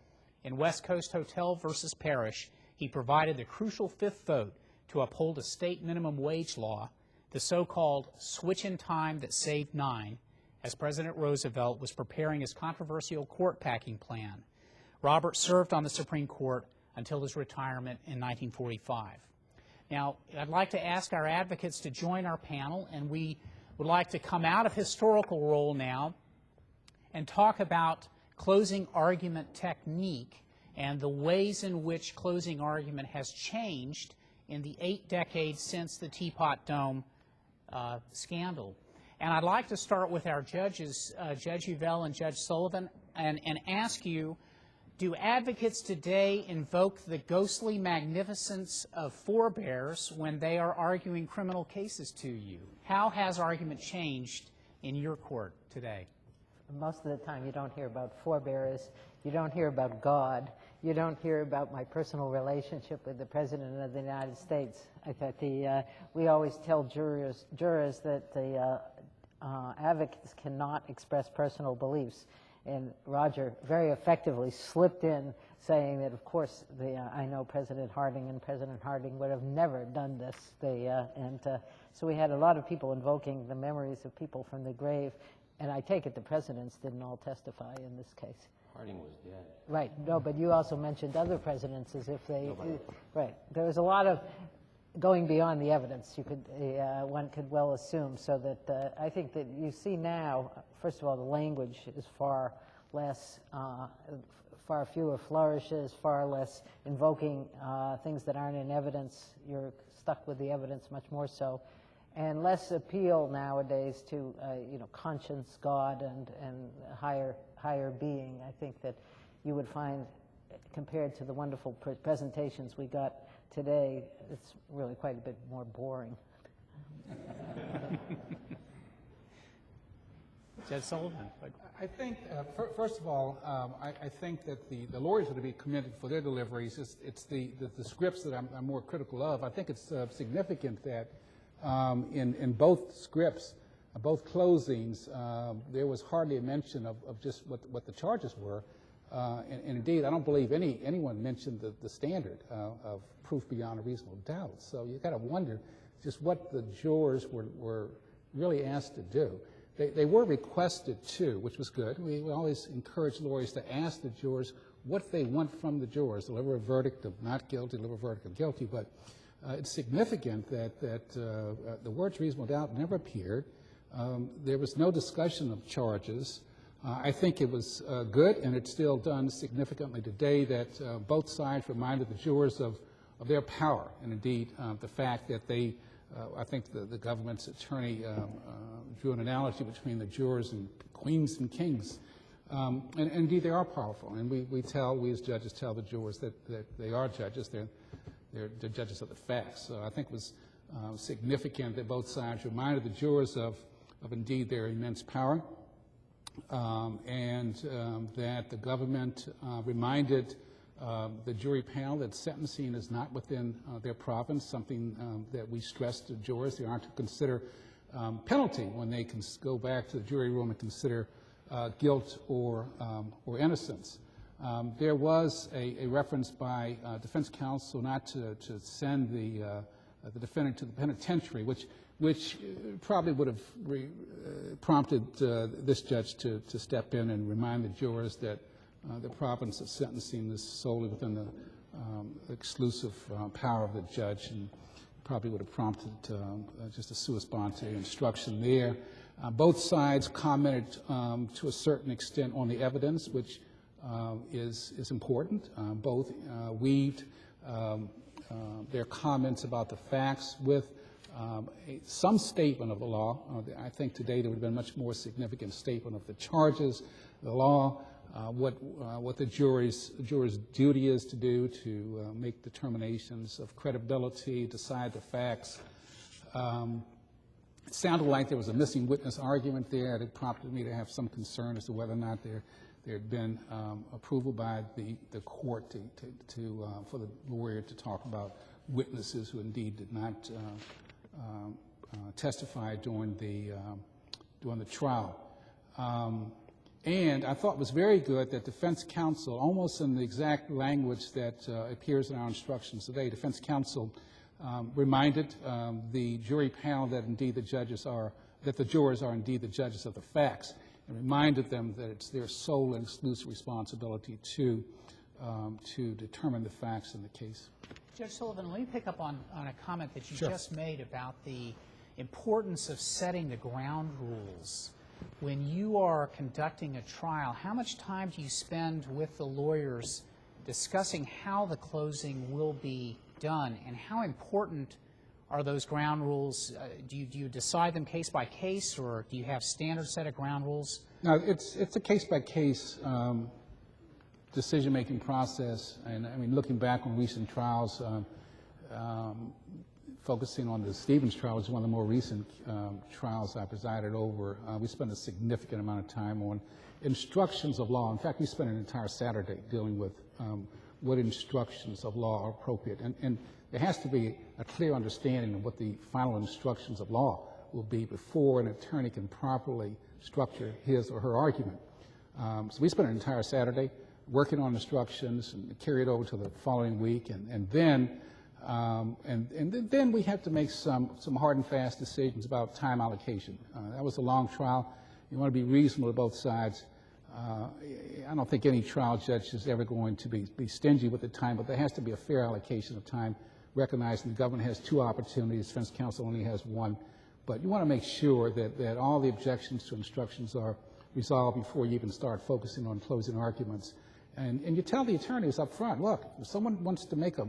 In West Coast Hotel versus Parrish, he provided the crucial fifth vote to uphold a state minimum wage law, the so-called switch in time that saved 9, as President Roosevelt was preparing his controversial court packing plan. Roberts served on the Supreme Court until his retirement in 1945. Now, I'd like to ask our advocates to join our panel, and we would like to come out of historical role now and talk about closing argument technique and the ways in which closing argument has changed in the 8 decades since the Teapot Dome scandal. And I'd like to start with our judges, Judge Huvelle and Judge Sullivan, and ask you, do advocates today invoke the ghostly magnificence of forebears when they are arguing criminal cases to you? How has argument changed in your court today? Most of the time you don't hear about forebears, you don't hear about God, you don't hear about my personal relationship with the President of the United States. I thought we always tell jurors that the advocates cannot express personal beliefs. And Roger very effectively slipped in saying that, of course, I know President Harding, and President Harding would have never done this. So we had a lot of people invoking the memories of people from the grave. And I take it the presidents didn't all testify in this case. Harding was dead. Right. No, but you also mentioned other presidents as if they... Right. There was a lot of going beyond the evidence, one could well assume, so that I think that you see now, first of all, the language is far less, far fewer flourishes, far less invoking things that aren't in evidence. You're stuck with the evidence much more so, and less appeal nowadays to conscience, God, and higher being. I think that you would find, compared to the wonderful presentations we got today, it's really quite a bit more boring. Judge Sullivan. I think, first of all, I think that the lawyers are to be commended for their deliveries. It's the scripts that I'm more critical of. I think it's significant that in both scripts, both closings, there was hardly a mention of just what the charges were. And indeed, I don't believe anyone mentioned the standard of proof beyond a reasonable doubt. So you got to wonder just what the jurors were really asked to do. They were requested to, which was good. We always encourage lawyers to ask the jurors what they want from the jurors, deliver a verdict of not guilty, deliver a verdict of guilty. But it's significant that the words reasonable doubt never appeared. There was no discussion of charges. I think it was good, and it's still done significantly today, that both sides reminded the jurors of their power, and indeed the fact that I think the government's attorney drew an analogy between the jurors and queens and kings, and indeed they are powerful, and we as judges tell the jurors that they are judges, they're judges of the facts. So I think it was significant that both sides reminded the jurors of indeed their immense power. And that the government reminded the jury panel that sentencing is not within their province, something that we stress to jurors. They aren't to consider penalty when they can go back to the jury room and consider guilt or innocence. There was a reference by defense counsel not to send the defendant to the penitentiary, which probably would have prompted this judge to step in and remind the jurors that the province of sentencing is solely within the exclusive power of the judge, and probably would have prompted just a sua sponte instruction there. Both sides commented to a certain extent on the evidence, which is important. Both weaved their comments about the facts with some statement of the law. I think today there would have been a much more significant statement of the charges, the law, what the jury's duty is to do to make determinations of credibility, decide the facts. It sounded like there was a missing witness argument there. It prompted me to have some concern as to whether or not there had been approval by the court for the lawyer to talk about witnesses who indeed did not testify during the trial. And I thought it was very good that defense counsel, almost in the exact language that appears in our instructions today, defense counsel reminded the jury panel that indeed the jurors are indeed the judges of the facts, and reminded them that it's their sole and exclusive responsibility to determine the facts in the case. Judge Sullivan, let me pick up on a comment that you Sure. just made about the importance of setting the ground rules. When you are conducting a trial, how much time do you spend with the lawyers discussing how the closing will be done, and how important are those ground rules? Do you decide them case by case, or do you have standard set of ground rules? No, it's a case-by-case decision-making process, and I mean, looking back on recent trials, focusing on the Stevens trial, which is one of the more recent trials I presided over, we spent a significant amount of time on instructions of law. In fact, we spent an entire Saturday dealing with what instructions of law are appropriate. And there has to be a clear understanding of what the final instructions of law will be before an attorney can properly structure his or her argument. So we spent an entire Saturday working on instructions and carry it over to the following week, and then we have to make some hard and fast decisions about time allocation. That was a long trial. You want to be reasonable to both sides. I don't think any trial judge is ever going to be stingy with the time, but there has to be a fair allocation of time, recognizing the government has 2 opportunities, defense counsel only has 1. But you want to make sure that all the objections to instructions are resolved before you even start focusing on closing arguments. And you tell the attorneys up front, look, if someone wants to make a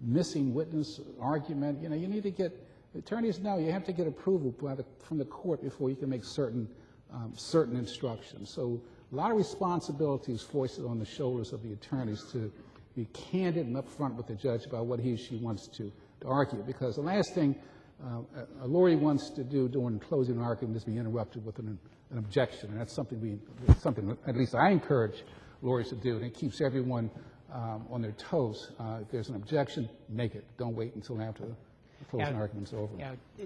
missing witness argument, you need to get, attorneys know you have to get approval from the court before you can make certain instructions. So a lot of responsibility is foisted on the shoulders of the attorneys to be candid and upfront with the judge about what he or she wants to argue, because the last thing a lawyer wants to do during closing argument is be interrupted with an objection, and that's something at least I encourage lawyers to do, and it keeps everyone on their toes. If there's an objection, make it. Don't wait until after the closing argument's over.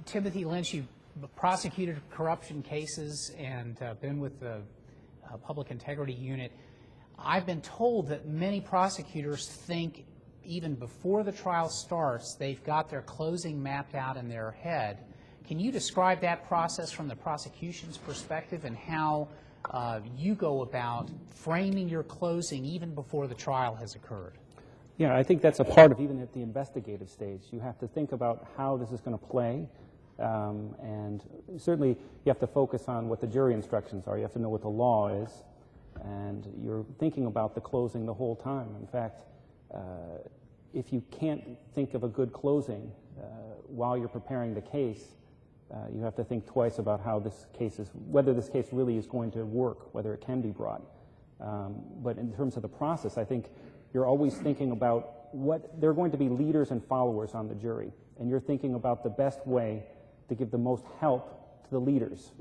Timothy Lynch, you've prosecuted corruption cases and been with the Public Integrity Unit. I've been told that many prosecutors think even before the trial starts, they've got their closing mapped out in their head. Can you describe that process from the prosecution's perspective, and how you go about framing your closing even before the trial has occurred? Yeah, I think that's a part of even at the investigative stage. You have to think about how this is going to play, and certainly you have to focus on what the jury instructions are. You have to know what the law is, and you're thinking about the closing the whole time. In fact, if you can't think of a good closing while you're preparing the case, you have to think twice about how this case is, whether this case really is going to work, whether it can be brought. But in terms of the process, I think you're always thinking about what, there are going to be leaders and followers on the jury, and you're thinking about the best way to give the most help to the leaders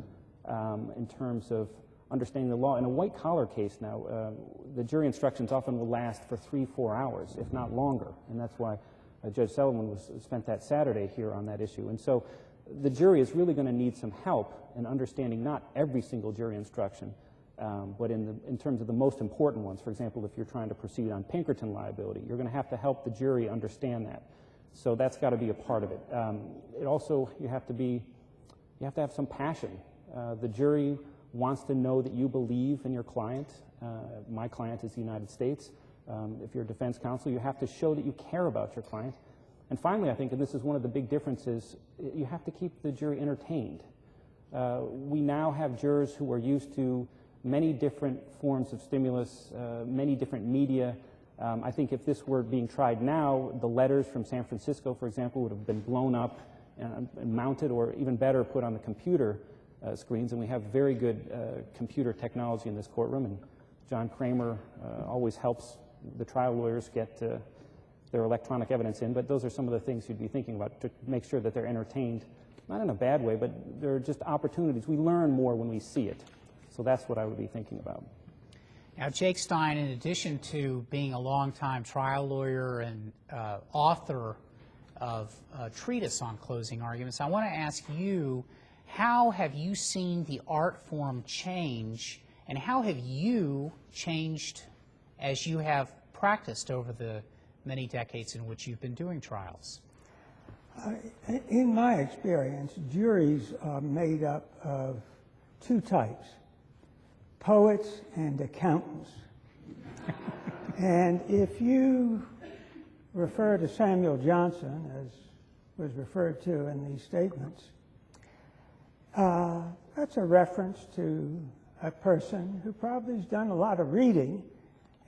in terms of understanding the law. In a white-collar case now, the jury instructions often will last for 3-4 hours, if not longer, and that's why Judge Sullivan spent that Saturday here on that issue. And so the jury is really going to need some help in understanding not every single jury instruction, but in terms of the most important ones. For example, if you're trying to proceed on Pinkerton liability, you're going to have to help the jury understand that. So that's got to be a part of it. It also, you have to have some passion. The jury wants to know that you believe in your client. My client is the United States. If you're a defense counsel, you have to show that you care about your client. And finally, I think, and this is one of the big differences, you have to keep the jury entertained. We now have jurors who are used to many different forms of stimulus, many different media. I think if this were being tried now, the letters from San Francisco, for example, would have been blown up and mounted, or even better, put on the computer screens. And we have very good computer technology in this courtroom, and John Kramer always helps the trial lawyers get their electronic evidence in. But those are some of the things you'd be thinking about to make sure that they're entertained, not in a bad way, but they're just opportunities. We learn more when we see it. So that's what I would be thinking about. Now, Jake Stein, in addition to being a longtime trial lawyer and author of a treatise on closing arguments, I want to ask you how have you seen the art form change, and how have you changed as you have practiced over the many decades in which you've been doing trials? In my experience, juries are made up of two types, poets and accountants. And if you refer to Samuel Johnson, as was referred to in these statements, that's a reference to a person who probably has done a lot of reading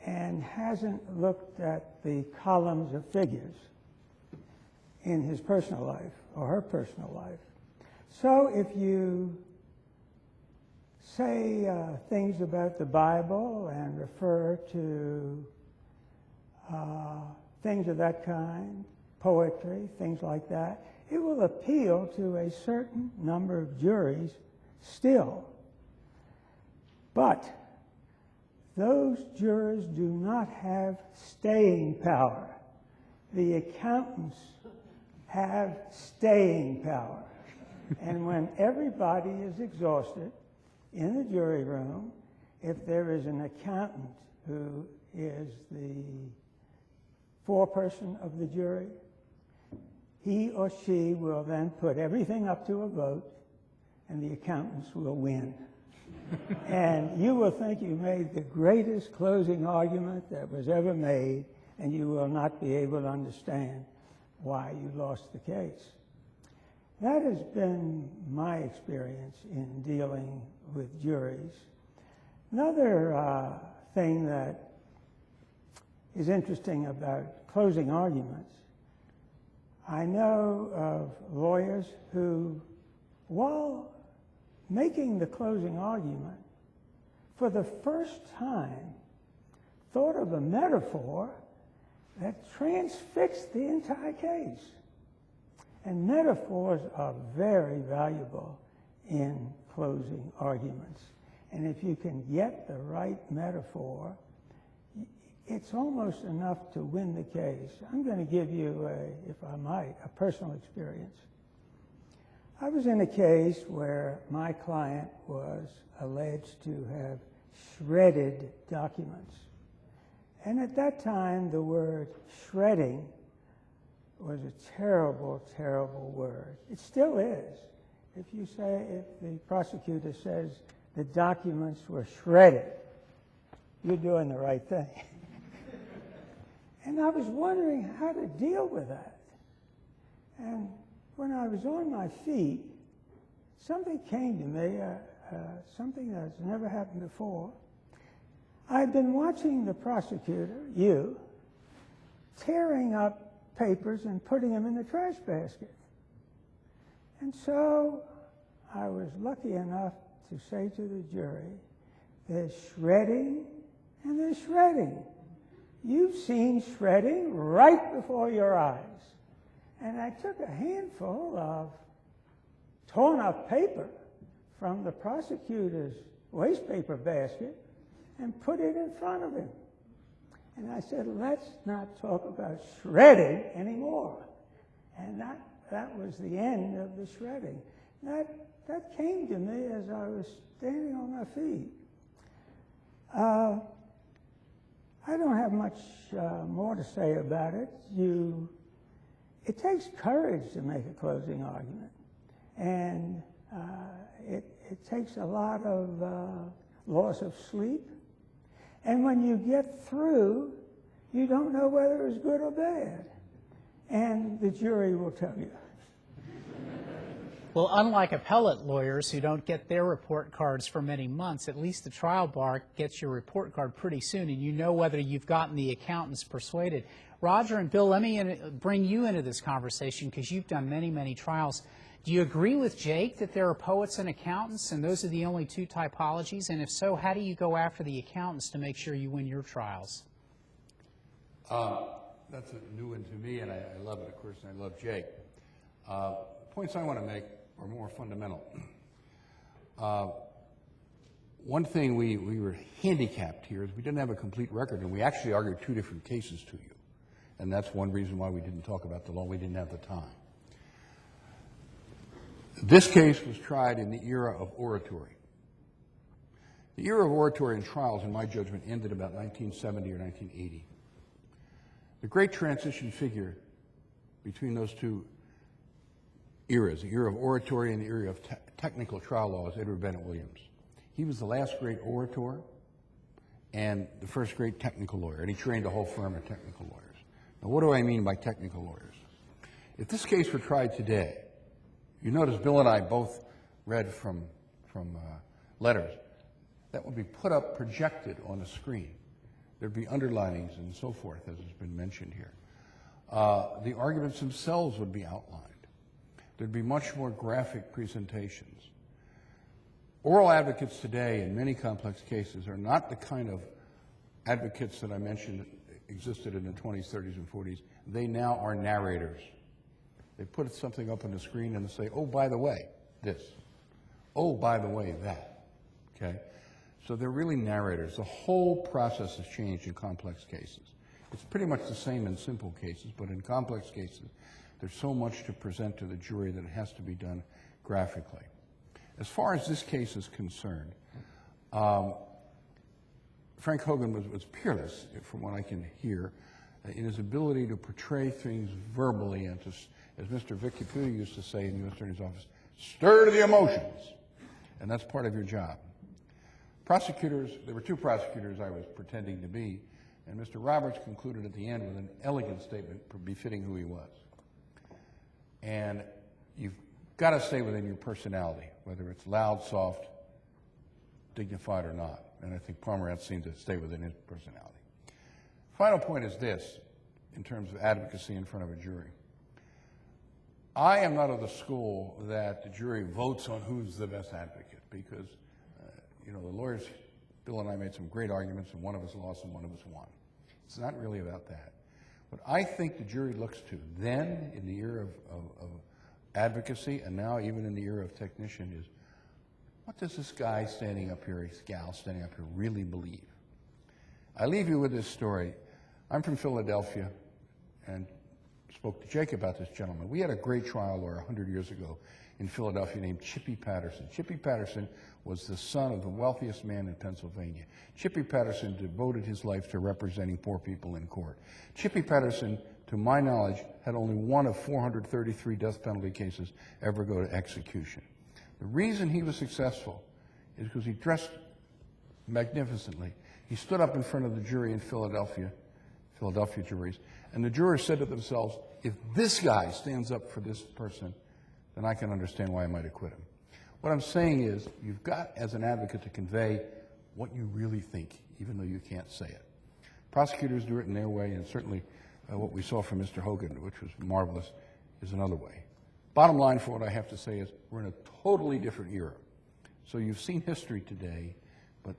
and hasn't looked at the columns of figures in his personal life or her personal life. So if you say things about the Bible and refer to things of that kind, poetry, things like that, it will appeal to a certain number of juries still. But those jurors do not have staying power. The accountants have staying power. And when everybody is exhausted in the jury room, if there is an accountant who is the foreperson of the jury, he or she will then put everything up to a vote, and the accountants will win. And you will think you made the greatest closing argument that was ever made, and you will not be able to understand why you lost the case. That has been my experience in dealing with juries. Another thing that is interesting about closing arguments, I know of lawyers who, while making the closing argument, for the first time thought of a metaphor that transfixed the entire case. And metaphors are very valuable in closing arguments. And if you can get the right metaphor, it's almost enough to win the case. I'm going to give you, if I might, a personal experience. I was in a case where my client was alleged to have shredded documents. And at that time, the word shredding was a terrible, terrible word. It still is. If the prosecutor says the documents were shredded, you're doing the right thing. And I was wondering how to deal with that. And when I was on my feet, something came to me, something that's never happened before. I'd been watching the prosecutor, you, tearing up papers and putting them in the trash basket. And so I was lucky enough to say to the jury, there's shredding and there's shredding. You've seen shredding right before your eyes. And I took a handful of torn up paper from the prosecutor's waste paper basket and put it in front of him. And I said, let's not talk about shredding anymore. And that was the end of the shredding. That came to me as I was standing on my feet. I don't have much more to say about it. It takes courage to make a closing argument. And it takes a lot of loss of sleep. And when you get through, you don't know whether it's good or bad. And the jury will tell you. Well, unlike appellate lawyers who don't get their report cards for many months, at least the trial bar gets your report card pretty soon, and you know whether you've gotten the accountants persuaded. Roger and Bill, let me bring you into this conversation because you've done many, many trials. Do you agree with Jake that there are poets and accountants, and those are the only two typologies? And if so, how do you go after the accountants to make sure you win your trials? That's a new one to me, and I love it, of course, and I love Jake. Points I want to make are more fundamental. One thing we were handicapped here is we didn't have a complete record, and we actually argued two different cases to you. And that's one reason why we didn't talk about the law. We didn't have the time. This case was tried in the era of oratory. The era of oratory and trials, in my judgment, ended about 1970 or 1980. The great transition figure between those two eras, the era of oratory and the era of technical trial law, is Edward Bennett Williams. He was the last great orator and the first great technical lawyer, and he trained a whole firm of technical lawyers. Now, what do I mean by technical lawyers? If this case were tried today, you notice Bill and I both read from letters that would be put up, projected on a screen. There'd be underlinings and so forth, as has been mentioned here. The arguments themselves would be outlined. There'd be much more graphic presentations. Oral advocates today in many complex cases are not the kind of advocates that I mentioned existed in the 20s, 30s, and 40s. They now are narrators. They put something up on the screen and they say, oh, by the way, this. Oh, by the way, that. Okay? So they're really narrators. The whole process has changed in complex cases. It's pretty much the same in simple cases, but in complex cases, there's so much to present to the jury that it has to be done graphically. As far as this case is concerned, Frank Hogan was peerless, from what I can hear, in his ability to portray things verbally and to, as Mr. Vic Caputo used to say in the U.S. Attorney's Office, stir to the emotions. And that's part of your job. Prosecutors, there were two prosecutors I was pretending to be, and Mr. Roberts concluded at the end with an elegant statement befitting who he was. And you've got to stay within your personality, whether it's loud, soft, dignified, or not. And I think Pomerantz seemed to stay within his personality. Final point is this, in terms of advocacy in front of a jury. I am not of the school that the jury votes on who's the best advocate, because you know, the lawyers, Bill and I made some great arguments, and one of us lost and one of us won. It's not really about that. What I think the jury looks to then, in the era of advocacy, and now even in the era of technician, is what does this guy standing up here, this gal standing up here, really believe? I leave you with this story. I'm from Philadelphia and spoke to Jake about this gentleman. We had a great trial lawyer 100 years ago in Philadelphia named Chippy Patterson. Chippy Patterson was the son of the wealthiest man in Pennsylvania. Chippy Patterson devoted his life to representing poor people in court. Chippy Patterson, to my knowledge, had only one of 433 death penalty cases ever go to execution. The reason he was successful is because he dressed magnificently. He stood up in front of the jury in Philadelphia juries, and the jurors said to themselves, if this guy stands up for this person, then I can understand why I might acquit him. What I'm saying is, you've got, as an advocate, to convey what you really think, even though you can't say it. Prosecutors do it in their way, and certainly what we saw from Mr. Hogan, which was marvelous, is another way. Bottom line for what I have to say is, we're in a totally different era. So you've seen history today, but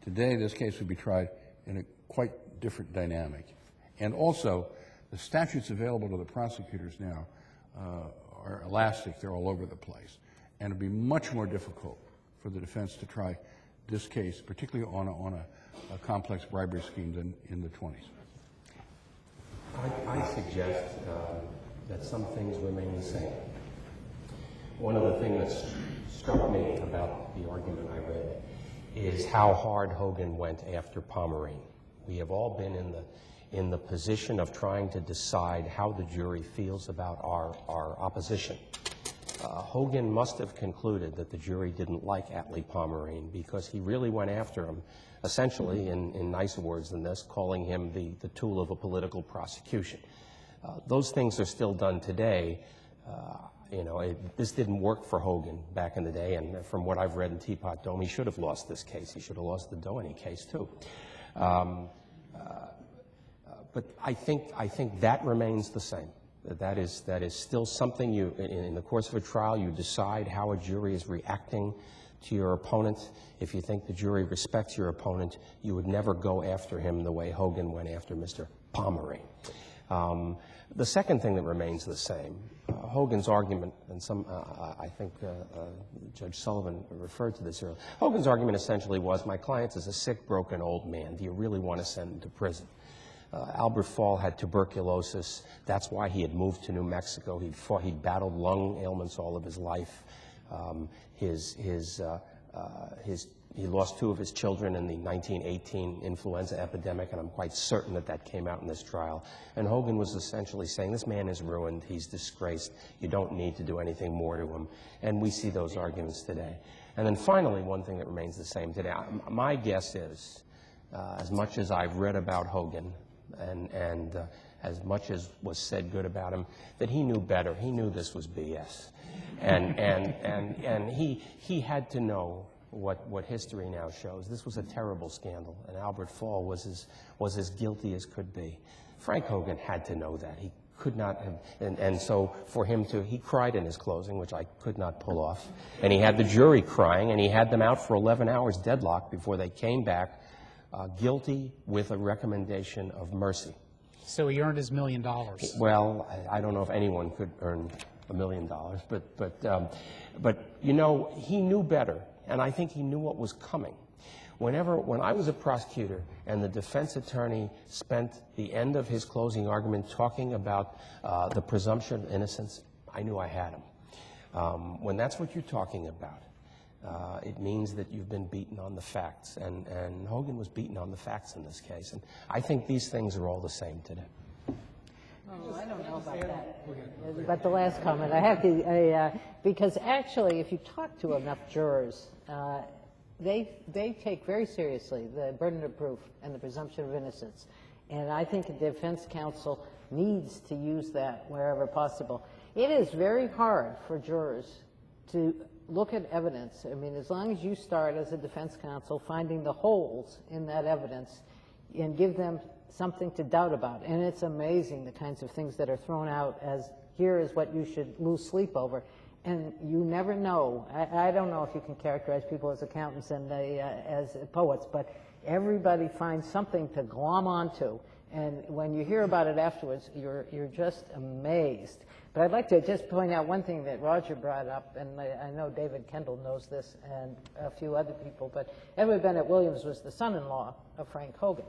today this case would be tried in a quite different dynamic. And also, the statutes available to the prosecutors now are elastic. They're all over the place. And it'd be much more difficult for the defense to try this case, particularly on a complex bribery scheme than in the 20s. I suggest that some things remain the same. One of the things that struck me about the argument I read is how hard Hogan went after Pomerantz. We have all been in the position of trying to decide how the jury feels about our opposition. Hogan must have concluded that the jury didn't like Atlee Pomerantz because he really went after him, essentially, in nicer words than this, calling him the tool of a political prosecution. Those things are still done today. This didn't work for Hogan back in the day, and from what I've read in Teapot Dome, he should have lost this case. He should have lost the Doheny case, too. But I think that remains the same. That is still something you, in the course of a trial, you decide how a jury is reacting to your opponent. If you think the jury respects your opponent, you would never go after him the way Hogan went after Mr. Pomerantz. The second thing that remains the same, Hogan's argument, and I think Judge Sullivan referred to this earlier. Hogan's argument essentially was, my client is a sick, broken old man. Do you really want to send him to prison? Albert Fall had tuberculosis. That's why he had moved to New Mexico. He'd battled lung ailments all of his life. He lost 2 of his children in the 1918 influenza epidemic, and I'm quite certain that that came out in this trial. And Hogan was essentially saying, this man is ruined, he's disgraced, you don't need to do anything more to him. And we see those arguments today. And then finally, one thing that remains the same today, my guess is, as much as I've read about Hogan and as much as was said good about him, that he knew better. He knew this was BS. And he had to know what history now shows. This was a terrible scandal, and Albert Fall was as guilty as could be. Frank Hogan had to know that. He could not have, and so for him to, he cried in his closing, which I could not pull off, and he had the jury crying, and he had them out for 11 hours deadlocked before they came back guilty with a recommendation of mercy. So he earned his $1 million. Well, I don't know if anyone could earn $1 million, but you know, he knew better. And I think he knew what was coming. When I was a prosecutor and the defense attorney spent the end of his closing argument talking about the presumption of innocence, I knew I had him. When that's what you're talking about, it means that you've been beaten on the facts. And Hogan was beaten on the facts in this case. And I think these things are all the same today. Oh, I don't know about that. But the last comment, I have to, because actually, if you talk to enough jurors, they take very seriously the burden of proof and the presumption of innocence. And I think the defense counsel needs to use that wherever possible. It is very hard for jurors to look at evidence. I mean, as long as you start as a defense counsel finding the holes in that evidence and give them something to doubt about. And it's amazing the kinds of things that are thrown out as, here is what you should lose sleep over. And you never know. I don't know if you can characterize people as accountants and as poets, but everybody finds something to glom onto. And when you hear about it afterwards, you're just amazed. But I'd like to just point out one thing that Roger brought up, and I know David Kendall knows this and a few other people, but Edward Bennett Williams was the son-in-law of Frank Hogan.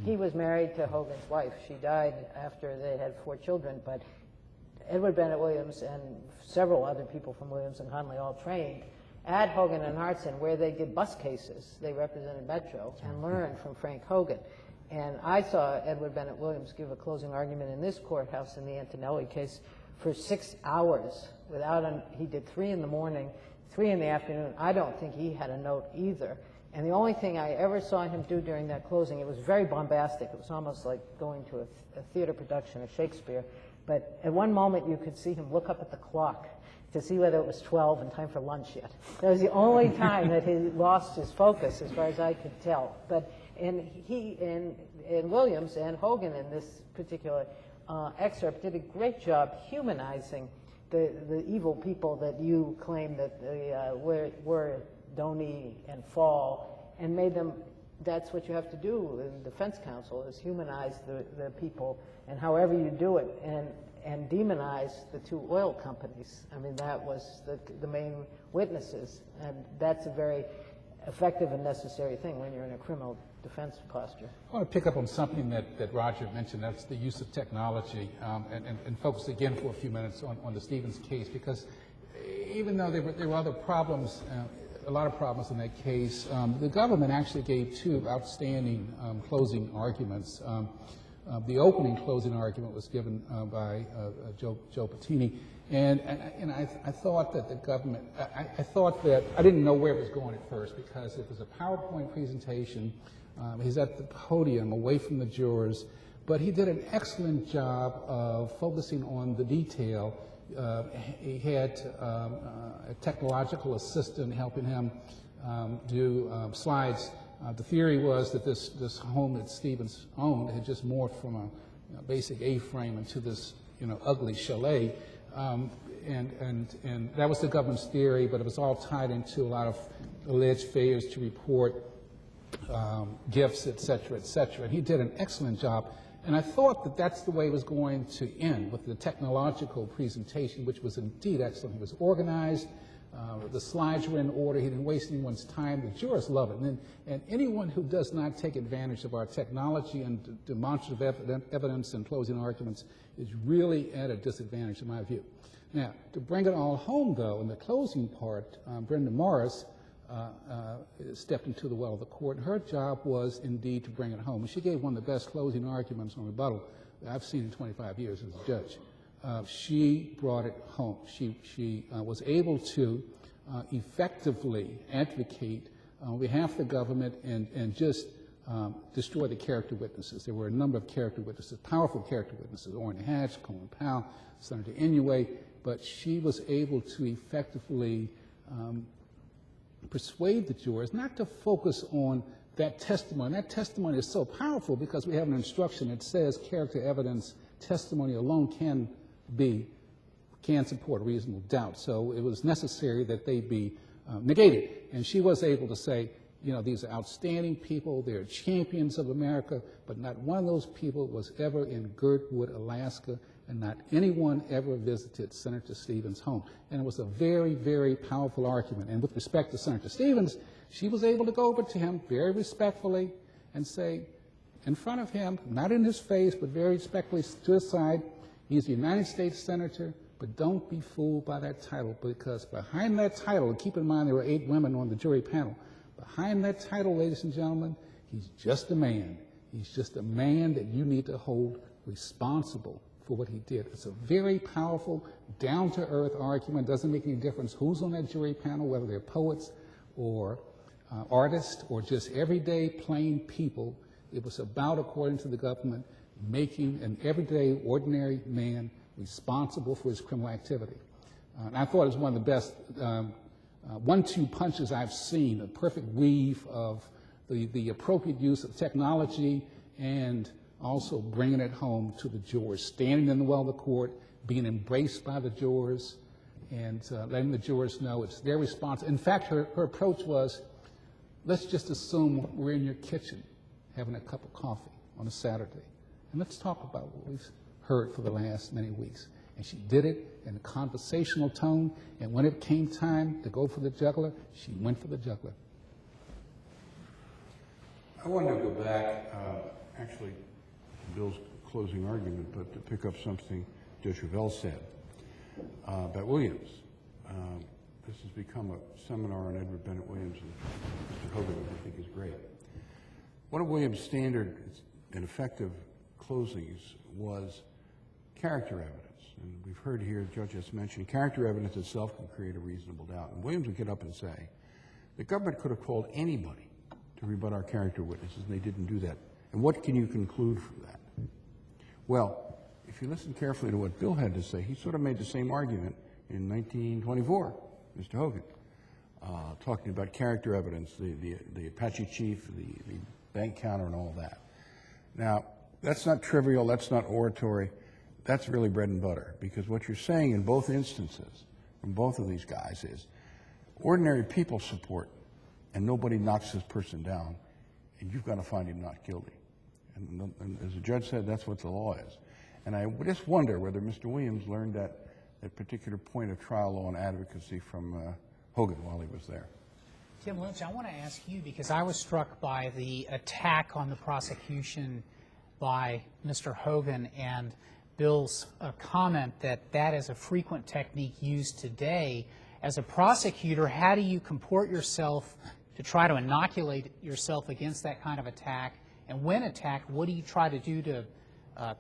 He was married to Hogan's wife. She died after they had 4 children, but Edward Bennett Williams and several other people from Williams and Conley all trained at Hogan and Hartson, where they did bus cases. They represented Metro and learned from Frank Hogan. And I saw Edward Bennett Williams give a closing argument in this courthouse in the Antonelli case for 6 hours he did 3 in the morning, 3 in the afternoon. I don't think he had a note either. And the only thing I ever saw him do during that closing, it was very bombastic. It was almost like going to a theater production of Shakespeare. But at one moment, you could see him look up at the clock to see whether it was 12 and time for lunch yet. That was the only time that he lost his focus, as far as I could tell. But and Williams and Hogan in this particular excerpt did a great job humanizing the evil people that you claim that were Doheny and Fall, and made them, that's what you have to do in defense counsel, is humanize the people, and however you do it, and demonize the 2 oil companies. I mean, that was the main witnesses, and that's a very effective and necessary thing when you're in a criminal defense posture. I want to pick up on something that Roger mentioned, that's the use of technology, and focus again for a few minutes on the Stevens case, because even though there were other problems, a lot of problems in that case, the government actually gave 2 outstanding closing arguments. The opening closing argument was given by Joe Patini, and I thought that the government, I thought that, I didn't know where it was going at first, because it was a PowerPoint presentation. He's at the podium away from the jurors, but he did an excellent job of focusing on the detail. He had a technological assistant helping him do slides. The theory was that this home that Stevens owned had just morphed from a basic A-frame into this ugly chalet, and that was the government's theory, but it was all tied into a lot of alleged failures to report gifts, et cetera, et cetera. And he did an excellent job. And I thought that that's the way it was going to end, with the technological presentation, which was indeed excellent. He was organized. The slides were in order. He didn't waste anyone's time. The jurors love it. And anyone who does not take advantage of our technology and demonstrative evidence and closing arguments is really at a disadvantage, in my view. Now, to bring it all home, though, in the closing part, Brenda Morris stepped into the well of the court, and her job was indeed to bring it home. And she gave one of the best closing arguments on rebuttal that I've seen in 25 years as a judge. She brought it home. She was able to effectively advocate on behalf of the government and just destroy the character witnesses. There were a number of character witnesses, powerful character witnesses, Orrin Hatch, Colin Powell, Senator Inouye, but she was able to effectively persuade the jurors not to focus on that testimony. That testimony is so powerful because we have an instruction that says character evidence testimony alone can support reasonable doubt. So it was necessary that they be negated. And she was able to say, you know, these are outstanding people, they're champions of America, but not one of those people was ever in Girdwood, Alaska, and not anyone ever visited Senator Stevens' home. And it was a very, very powerful argument. And with respect to Senator Stevens, she was able to go over to him very respectfully and say, in front of him, not in his face, but very respectfully to his side, he's a United States Senator, but don't be fooled by that title, because behind that title, and keep in mind there were 8 women on the jury panel, behind that title, ladies and gentlemen, he's just a man. He's just a man that you need to hold responsible for what he did. It's a very powerful, down-to-earth argument. It doesn't make any difference who's on that jury panel, whether they're poets or artists or just everyday plain people. It was about, according to the government, making an everyday, ordinary man responsible for his criminal activity. And I thought it was one of the best 1-2 punches I've seen, a perfect weave of the appropriate use of technology and also bringing it home to the jurors, standing in the well of the court, being embraced by the jurors, and letting the jurors know it's their response. In fact, her approach was, let's just assume we're in your kitchen having a cup of coffee on a Saturday, and let's talk about what we've heard for the last many weeks. And she did it in a conversational tone, and when it came time to go for the jugular, she went for the jugular. I wanted to go back, actually, to Bill's closing argument, but to pick up something Judge Huvelle said about Williams. This has become a seminar on Edward Bennett Williams and Mr. Hogan, which I think is great. One of Williams' standard and effective closings was character evidence. And we've heard here, Judge has mentioned, character evidence itself can create a reasonable doubt. And Williams would get up and say, the government could have called anybody to rebut our character witnesses, and they didn't do that. And what can you conclude from that? Well, if you listen carefully to what Bill had to say, he sort of made the same argument in 1924, Mr. Hogan, talking about character evidence, the Apache chief, the bank counter, and all that. Now, that's not trivial, that's not oratory, that's really bread and butter, because what you're saying in both instances from both of these guys is ordinary people support, and nobody knocks this person down, and you've got to find him not guilty. And as the judge said, that's what the law is. And I just wonder whether Mr. Williams learned that particular point of trial law and advocacy from Hogan while he was there. Tim Lynch, I want to ask you, because I was struck by the attack on the prosecution by Mr. Hogan and Bill's comment that that is a frequent technique used today. As a prosecutor, how do you comport yourself to try to inoculate yourself against that kind of attack? And when attacked, what do you try to do to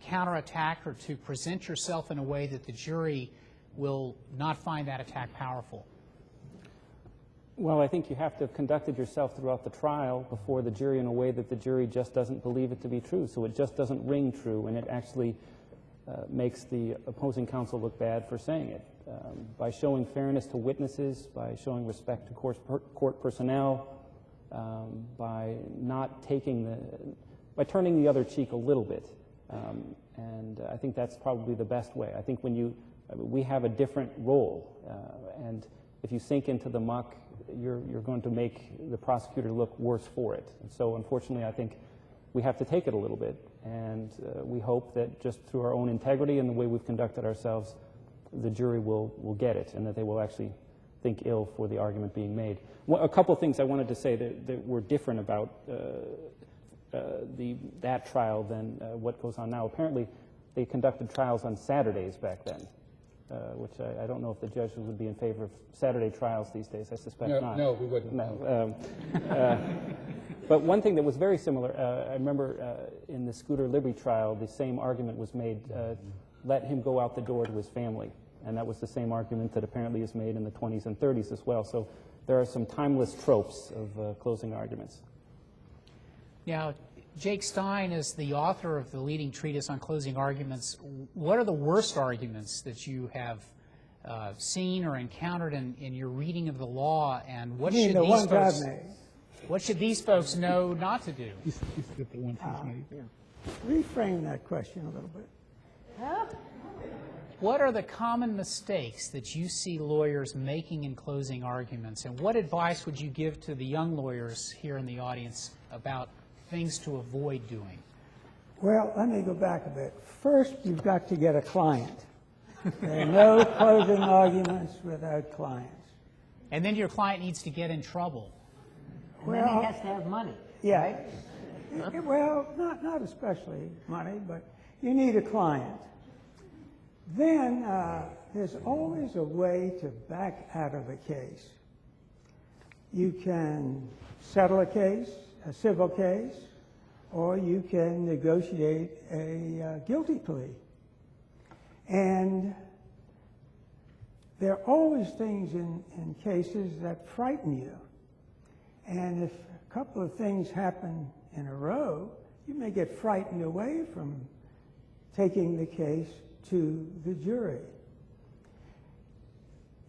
counterattack or to present yourself in a way that the jury will not find that attack powerful? Well, I think you have to have conducted yourself throughout the trial before the jury in a way that the jury just doesn't believe it to be true. So it just doesn't ring true, and it actually makes the opposing counsel look bad for saying it. By showing fairness to witnesses, by showing respect to court personnel, by not taking by turning the other cheek a little bit. And I think that's probably the best way. I think when we have a different role, and if you sink into the muck, you're going to make the prosecutor look worse for it. And so unfortunately, I think we have to take it a little bit, and we hope that just through our own integrity and the way we've conducted ourselves, the jury will get it, and that they will actually think ill for the argument being made. A couple of things I wanted to say that were different about that trial than what goes on now. Apparently, they conducted trials on Saturdays back then, which I don't know if the judges would be in favor of Saturday trials these days. I suspect not. No, we wouldn't. No. But one thing that was very similar, I remember in the Scooter Libby trial, the same argument was made, let him go out the door to his family. And that was the same argument that apparently is made in the 20s and 30s as well. So there are some timeless tropes of closing arguments. Now, Jake Stein is the author of the leading treatise on closing arguments. What are the worst arguments that you have seen or encountered in your reading of the law, and what should these folks know not to do? Reframe that question a little bit. What are the common mistakes that you see lawyers making in closing arguments, and what advice would you give to the young lawyers here in the audience about things to avoid doing? Well, let me go back a bit. First, you've got to get a client. There are no closing arguments without clients. And then your client needs to get in trouble. And then he has to have money. Yeah. Right? Well, not especially money, but you need a client. Then there's always a way to back out of a case. You can settle a case, a civil case, or you can negotiate a guilty plea. And there are always things in cases that frighten you. And if a couple of things happen in a row, you may get frightened away from taking the case to the jury.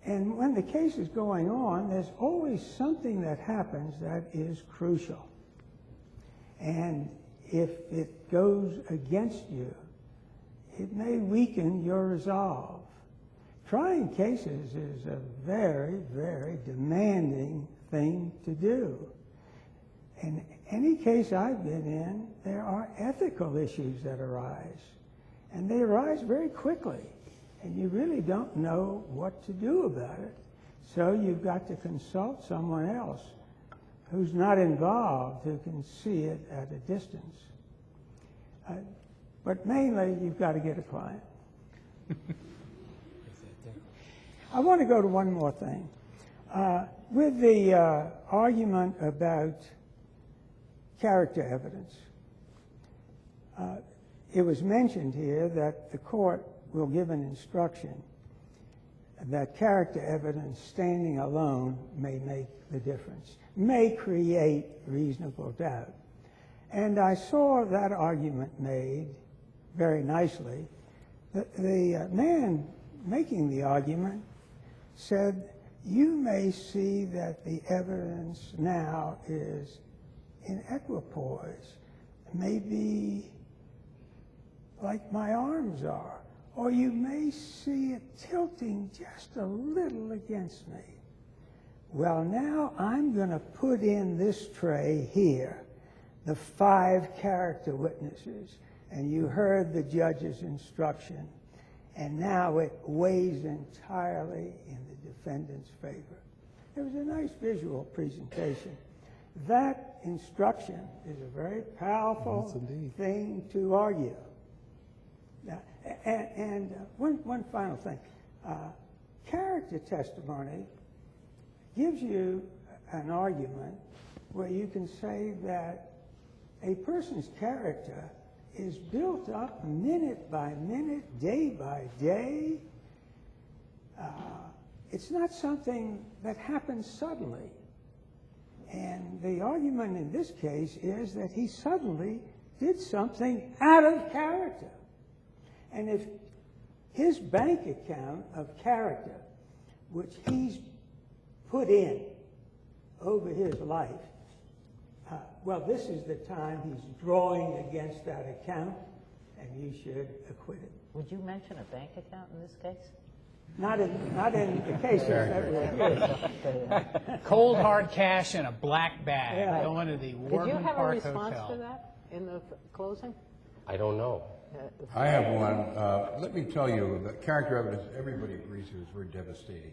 And when the case is going on, there's always something that happens that is crucial. And if it goes against you, it may weaken your resolve. Trying cases is a very, very demanding thing to do. In any case I've been in, there are ethical issues that arise. And they arise very quickly. And you really don't know what to do about it. So you've got to consult someone else who's not involved, who can see it at a distance. But mainly, you've got to get a client. I want to go to one more thing. With the argument about character evidence, it was mentioned here that the court will give an instruction that character evidence standing alone may make the difference, may create reasonable doubt. And I saw that argument made very nicely. The man making the argument said, you may see that the evidence now is in equipoise, maybe like my arms are, or you may see it tilting just a little against me. Well, now I'm going to put in this tray here, the 5 character witnesses, and you heard the judge's instruction, and now it weighs entirely in the defendant's favor. It was a nice visual presentation. That instruction is a very powerful thing to argue. Now, and one final thing. Character testimony gives you an argument where you can say that a person's character is built up minute by minute, day by day. It's not something that happens suddenly. And the argument in this case is that he suddenly did something out of character. And if his bank account of character, which he's put in over his life, well, this is the time he's drawing against that account, and you should acquit him. Would you mention a bank account in this case? Not in the cases that were here. Cold hard cash in a black bag. Yeah. Going to the Did Warman you have Park a response Hotel. to that in the closing? I don't know. I have one. Let me tell you, the character evidence, everybody agrees, is very devastating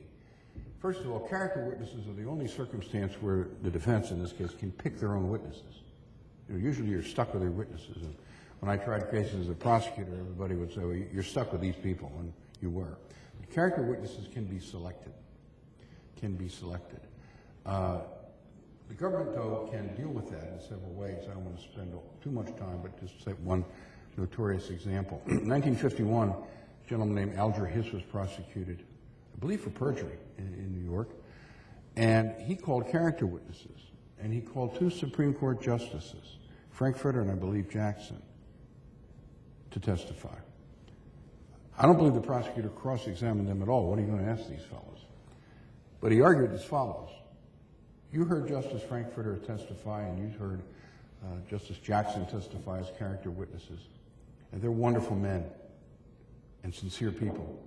First of all, character witnesses are the only circumstance where the defense, in this case, can pick their own witnesses. Usually you're stuck with your witnesses. And when I tried cases as a prosecutor, everybody would say, well, you're stuck with these people, and you were. But character witnesses can be selected. The government, though, can deal with that in several ways. I don't want to spend too much time, but just say one notorious example. In 1951, a gentleman named Alger Hiss was prosecuted, I believe for perjury in New York, and he called character witnesses, and he called 2 Supreme Court justices, Frankfurter and I believe Jackson, to testify. I don't believe the prosecutor cross-examined them at all. What are you going to ask these fellows? But he argued as follows. You heard Justice Frankfurter testify, and you heard Justice Jackson testify as character witnesses. And they're wonderful men and sincere people.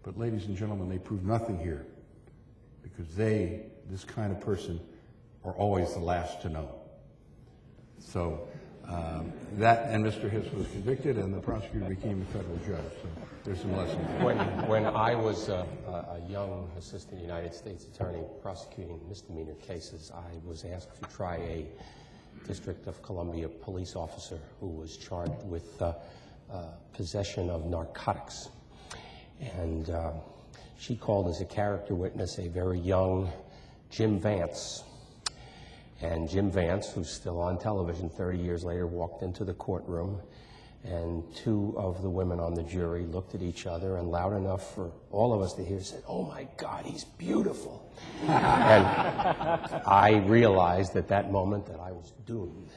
But ladies and gentlemen, they prove nothing here because they, this kind of person, are always the last to know. So that, and Mr. Hiss was convicted, and the prosecutor became a federal judge. So there's some lessons. When I was a young assistant United States attorney prosecuting misdemeanor cases, I was asked to try a District of Columbia police officer who was charged with possession of narcotics. And she called as a character witness a very young Jim Vance. And Jim Vance, who's still on television 30 years later, walked into the courtroom, and 2 of the women on the jury looked at each other, and loud enough for all of us to hear, said, "Oh my God, he's beautiful." And I realized at that moment that I was doomed.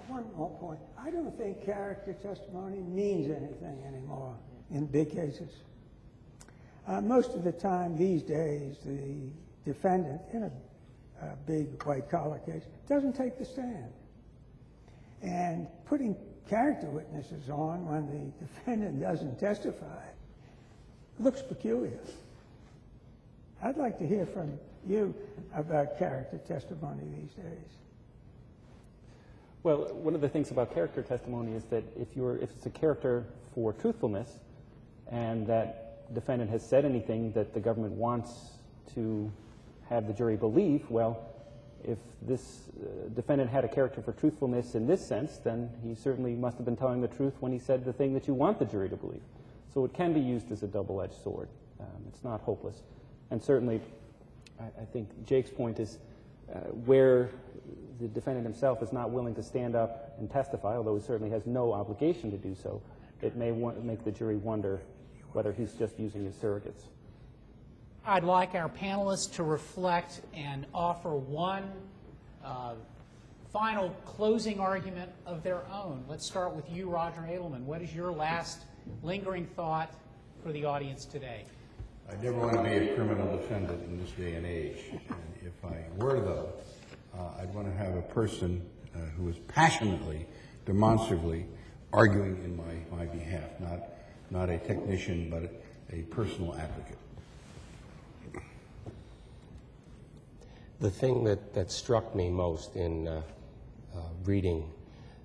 One more point. I don't think character testimony means anything anymore in big cases. Most of the time these days, the defendant in a big white-collar case doesn't take the stand. And putting character witnesses on when the defendant doesn't testify looks peculiar. I'd like to hear from you about character testimony these days. Well, one of the things about character testimony is that if it's a character for truthfulness and that defendant has said anything that the government wants to have the jury believe, well, if this defendant had a character for truthfulness in this sense, then he certainly must have been telling the truth when he said the thing that you want the jury to believe. So it can be used as a double-edged sword. It's not hopeless. And certainly, I think Jake's point is where the defendant himself is not willing to stand up and testify, although he certainly has no obligation to do so, it may make the jury wonder whether he's just using his surrogates. I'd like our panelists to reflect and offer one final closing argument of their own. Let's start with you, Roger Adelman. What is your last lingering thought for the audience today? I never want to be a criminal defendant in this day and age. And if I were, though, I'd want to have a person who is passionately, demonstrably arguing in my behalf, not a technician, but a personal advocate. The thing that struck me most in reading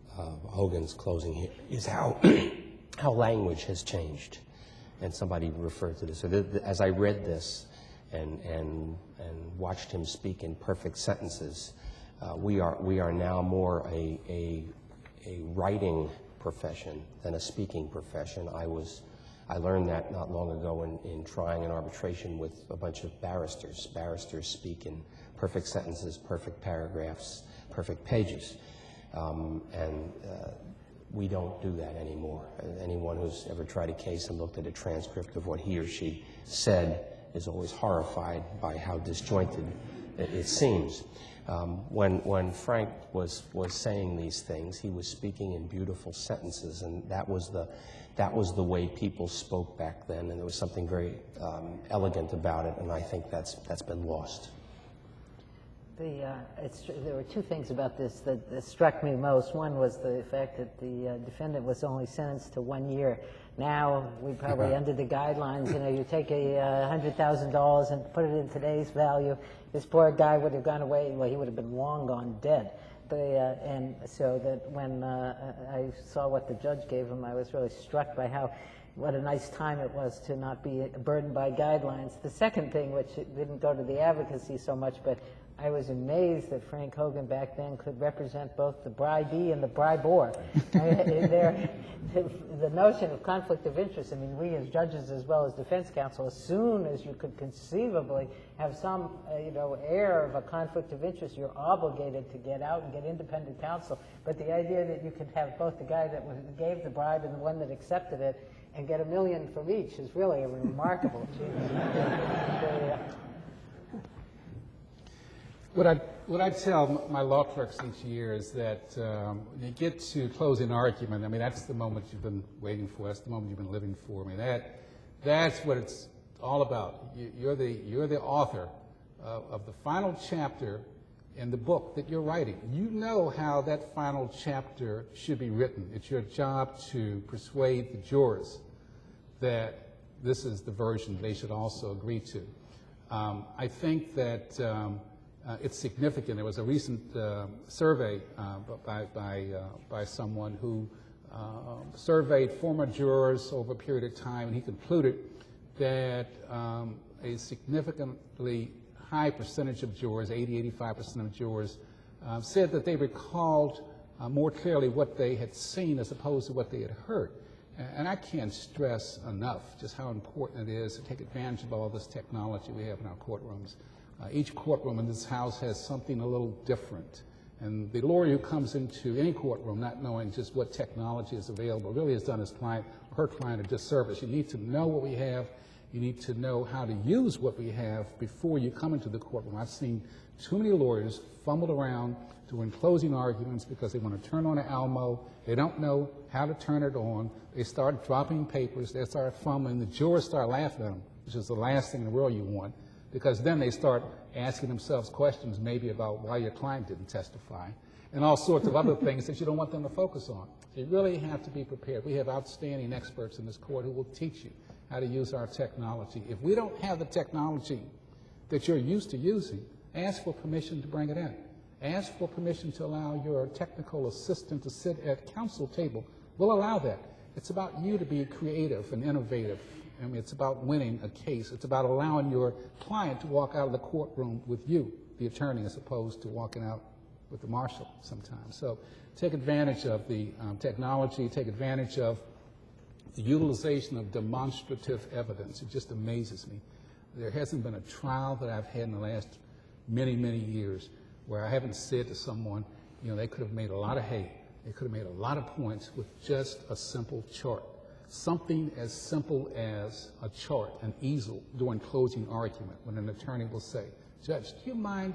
Hogan's closing here is how how language has changed. And somebody referred to this. So as I read this and watched him speak in perfect sentences, we are now more a writing profession than a speaking profession. I learned that not long ago in trying an arbitration with a bunch of barristers. Barristers speak in perfect sentences, perfect paragraphs, perfect pages. We don't do that anymore. Anyone who's ever tried a case and looked at a transcript of what he or she said is always horrified by how disjointed it seems. When Frank was saying these things, he was speaking in beautiful sentences, and that was the way people spoke back then, and there was something very elegant about it, and I think that's been lost. There were 2 things about this that struck me most. One was the fact that the defendant was only sentenced to 1 year. Now, we probably, under the guidelines, you take $100,000 and put it in today's value, this poor guy would have gone away, well, he would have been long gone dead. And so that when I saw what the judge gave him, I was really struck by how what a nice time it was to not be burdened by guidelines. The second thing, which didn't go to the advocacy so much, but I was amazed that Frank Hogan back then could represent both the bribee and the bribor. The notion of conflict of interest, I mean, we as judges as well as defense counsel, as soon as you could conceivably have some air of a conflict of interest, you're obligated to get out and get independent counsel. But the idea that you could have both the guy that gave the bribe and the one that accepted it and get $1 million from each is really a remarkable achievement. What I tell my law clerks each year is that when you get to closing argument, I mean, that's the moment you've been waiting for. That's the moment you've been living for. I mean, that's what it's all about. You're the author of the final chapter in the book that you're writing. You know how that final chapter should be written. It's your job to persuade the jurors that this is the version they should also agree to. I think that it's significant. There was a recent survey by someone who surveyed former jurors over a period of time, and he concluded that a significantly high percentage of jurors, 85% of jurors, said that they recalled more clearly what they had seen as opposed to what they had heard. And I can't stress enough just how important it is to take advantage of all this technology we have in our courtrooms. Each courtroom in this house has something a little different. And the lawyer who comes into any courtroom not knowing just what technology is available really has done his client or her client a disservice. You need to know what we have. You need to know how to use what we have before you come into the courtroom. I've seen too many lawyers fumble around doing closing arguments because they want to turn on an Almo. They don't know how to turn it on. They start dropping papers. They start fumbling. The jurors start laughing at them, which is the last thing in the world you want, because then they start asking themselves questions maybe about why your client didn't testify and all sorts of other things that you don't want them to focus on. You really have to be prepared. We have outstanding experts in this court who will teach you how to use our technology. If we don't have the technology that you're used to using, ask for permission to bring it in. Ask for permission to allow your technical assistant to sit at counsel table. We'll allow that. It's about you to be creative and innovative. I mean, it's about winning a case. It's about allowing your client to walk out of the courtroom with you, the attorney, as opposed to walking out with the marshal sometimes. So take advantage of the technology, take advantage of the utilization of demonstrative evidence. It just amazes me. There hasn't been a trial that I've had in the last many, many years where I haven't said to someone, they could have made a lot of hay. They could have made a lot of points with just a simple chart. Something as simple as a chart, an easel during closing argument, when an attorney will say, Judge, do you mind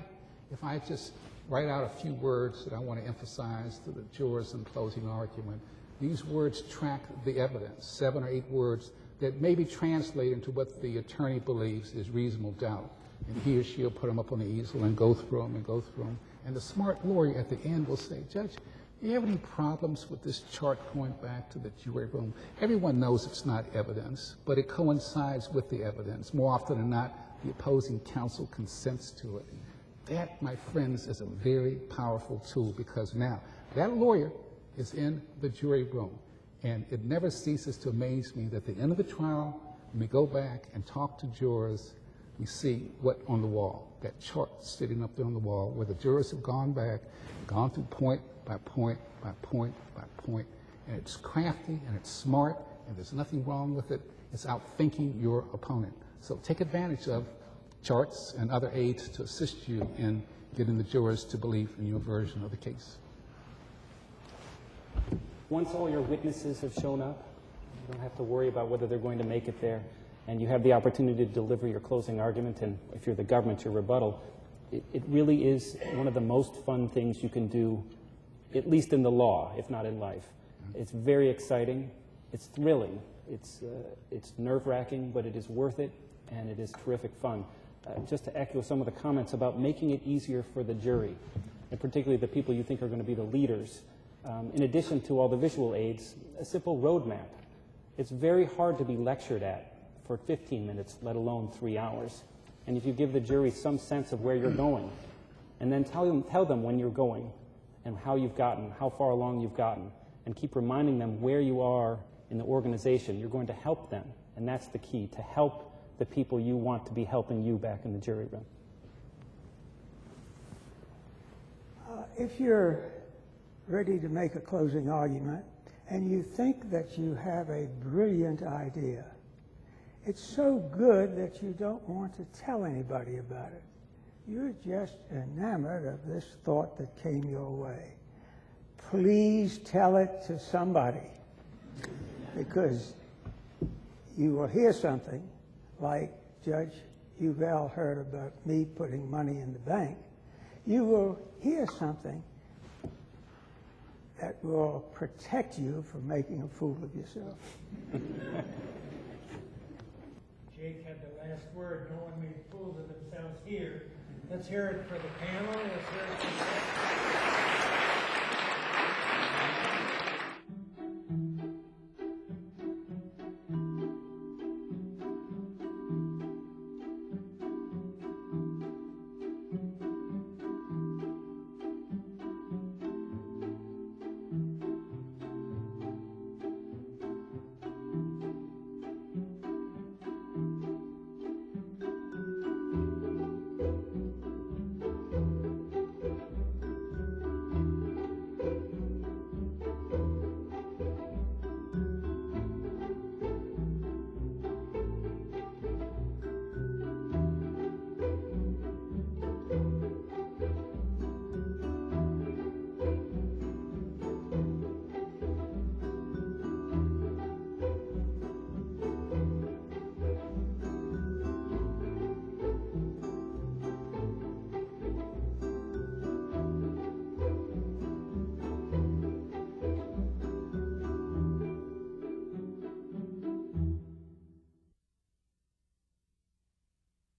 if I just write out a few words that I want to emphasize to the jurors in closing argument? These words track the evidence, 7 or 8 words that maybe translate into what the attorney believes is reasonable doubt. And he or she will put them up on the easel and go through them and go through them. And the smart lawyer at the end will say, Judge, do you have any problems with this chart going back to the jury room? Everyone knows it's not evidence, but it coincides with the evidence. More often than not, the opposing counsel consents to it. That, my friends, is a very powerful tool, because now that lawyer is in the jury room. And it never ceases to amaze me that at the end of the trial, when we go back and talk to jurors, we see what on the wall, that chart sitting up there on the wall, where the jurors have gone back, gone through point by point by point by point, and it's crafty and it's smart, and there's nothing wrong with it. It's outthinking your opponent. So take advantage of charts and other aids to assist you in getting the jurors to believe in your version of the case. Once all your witnesses have shown up, you don't have to worry about whether they're going to make it there, and you have the opportunity to deliver your closing argument, and if you're the government, your rebuttal. It really is one of the most fun things you can do, at least in the law, if not in life. It's very exciting. It's thrilling. It's nerve-wracking, but it is worth it, and it is terrific fun. Just to echo some of the comments about making it easier for the jury, and particularly the people you think are going to be the leaders, in addition to all the visual aids, a simple roadmap. It's very hard to be lectured at for 15 minutes, let alone 3 hours. And if you give the jury some sense of where you're going, and then tell them when you're going and how you've gotten, how far along you've gotten, and keep reminding them where you are in the organization, you're going to help them. And that's the key, to help the people you want to be helping you back in the jury room. If you're ready to make a closing argument and you think that you have a brilliant idea, it's so good that you don't want to tell anybody about it. You're just enamored of this thought that came your way. Please tell it to somebody, because you will hear something like Judge Huvelle heard about me putting money in the bank. You will hear something that will protect you from making a fool of yourself. Jake had the last word. No one made fools of themselves here. Let's hear it for the panel. Let's hear it for the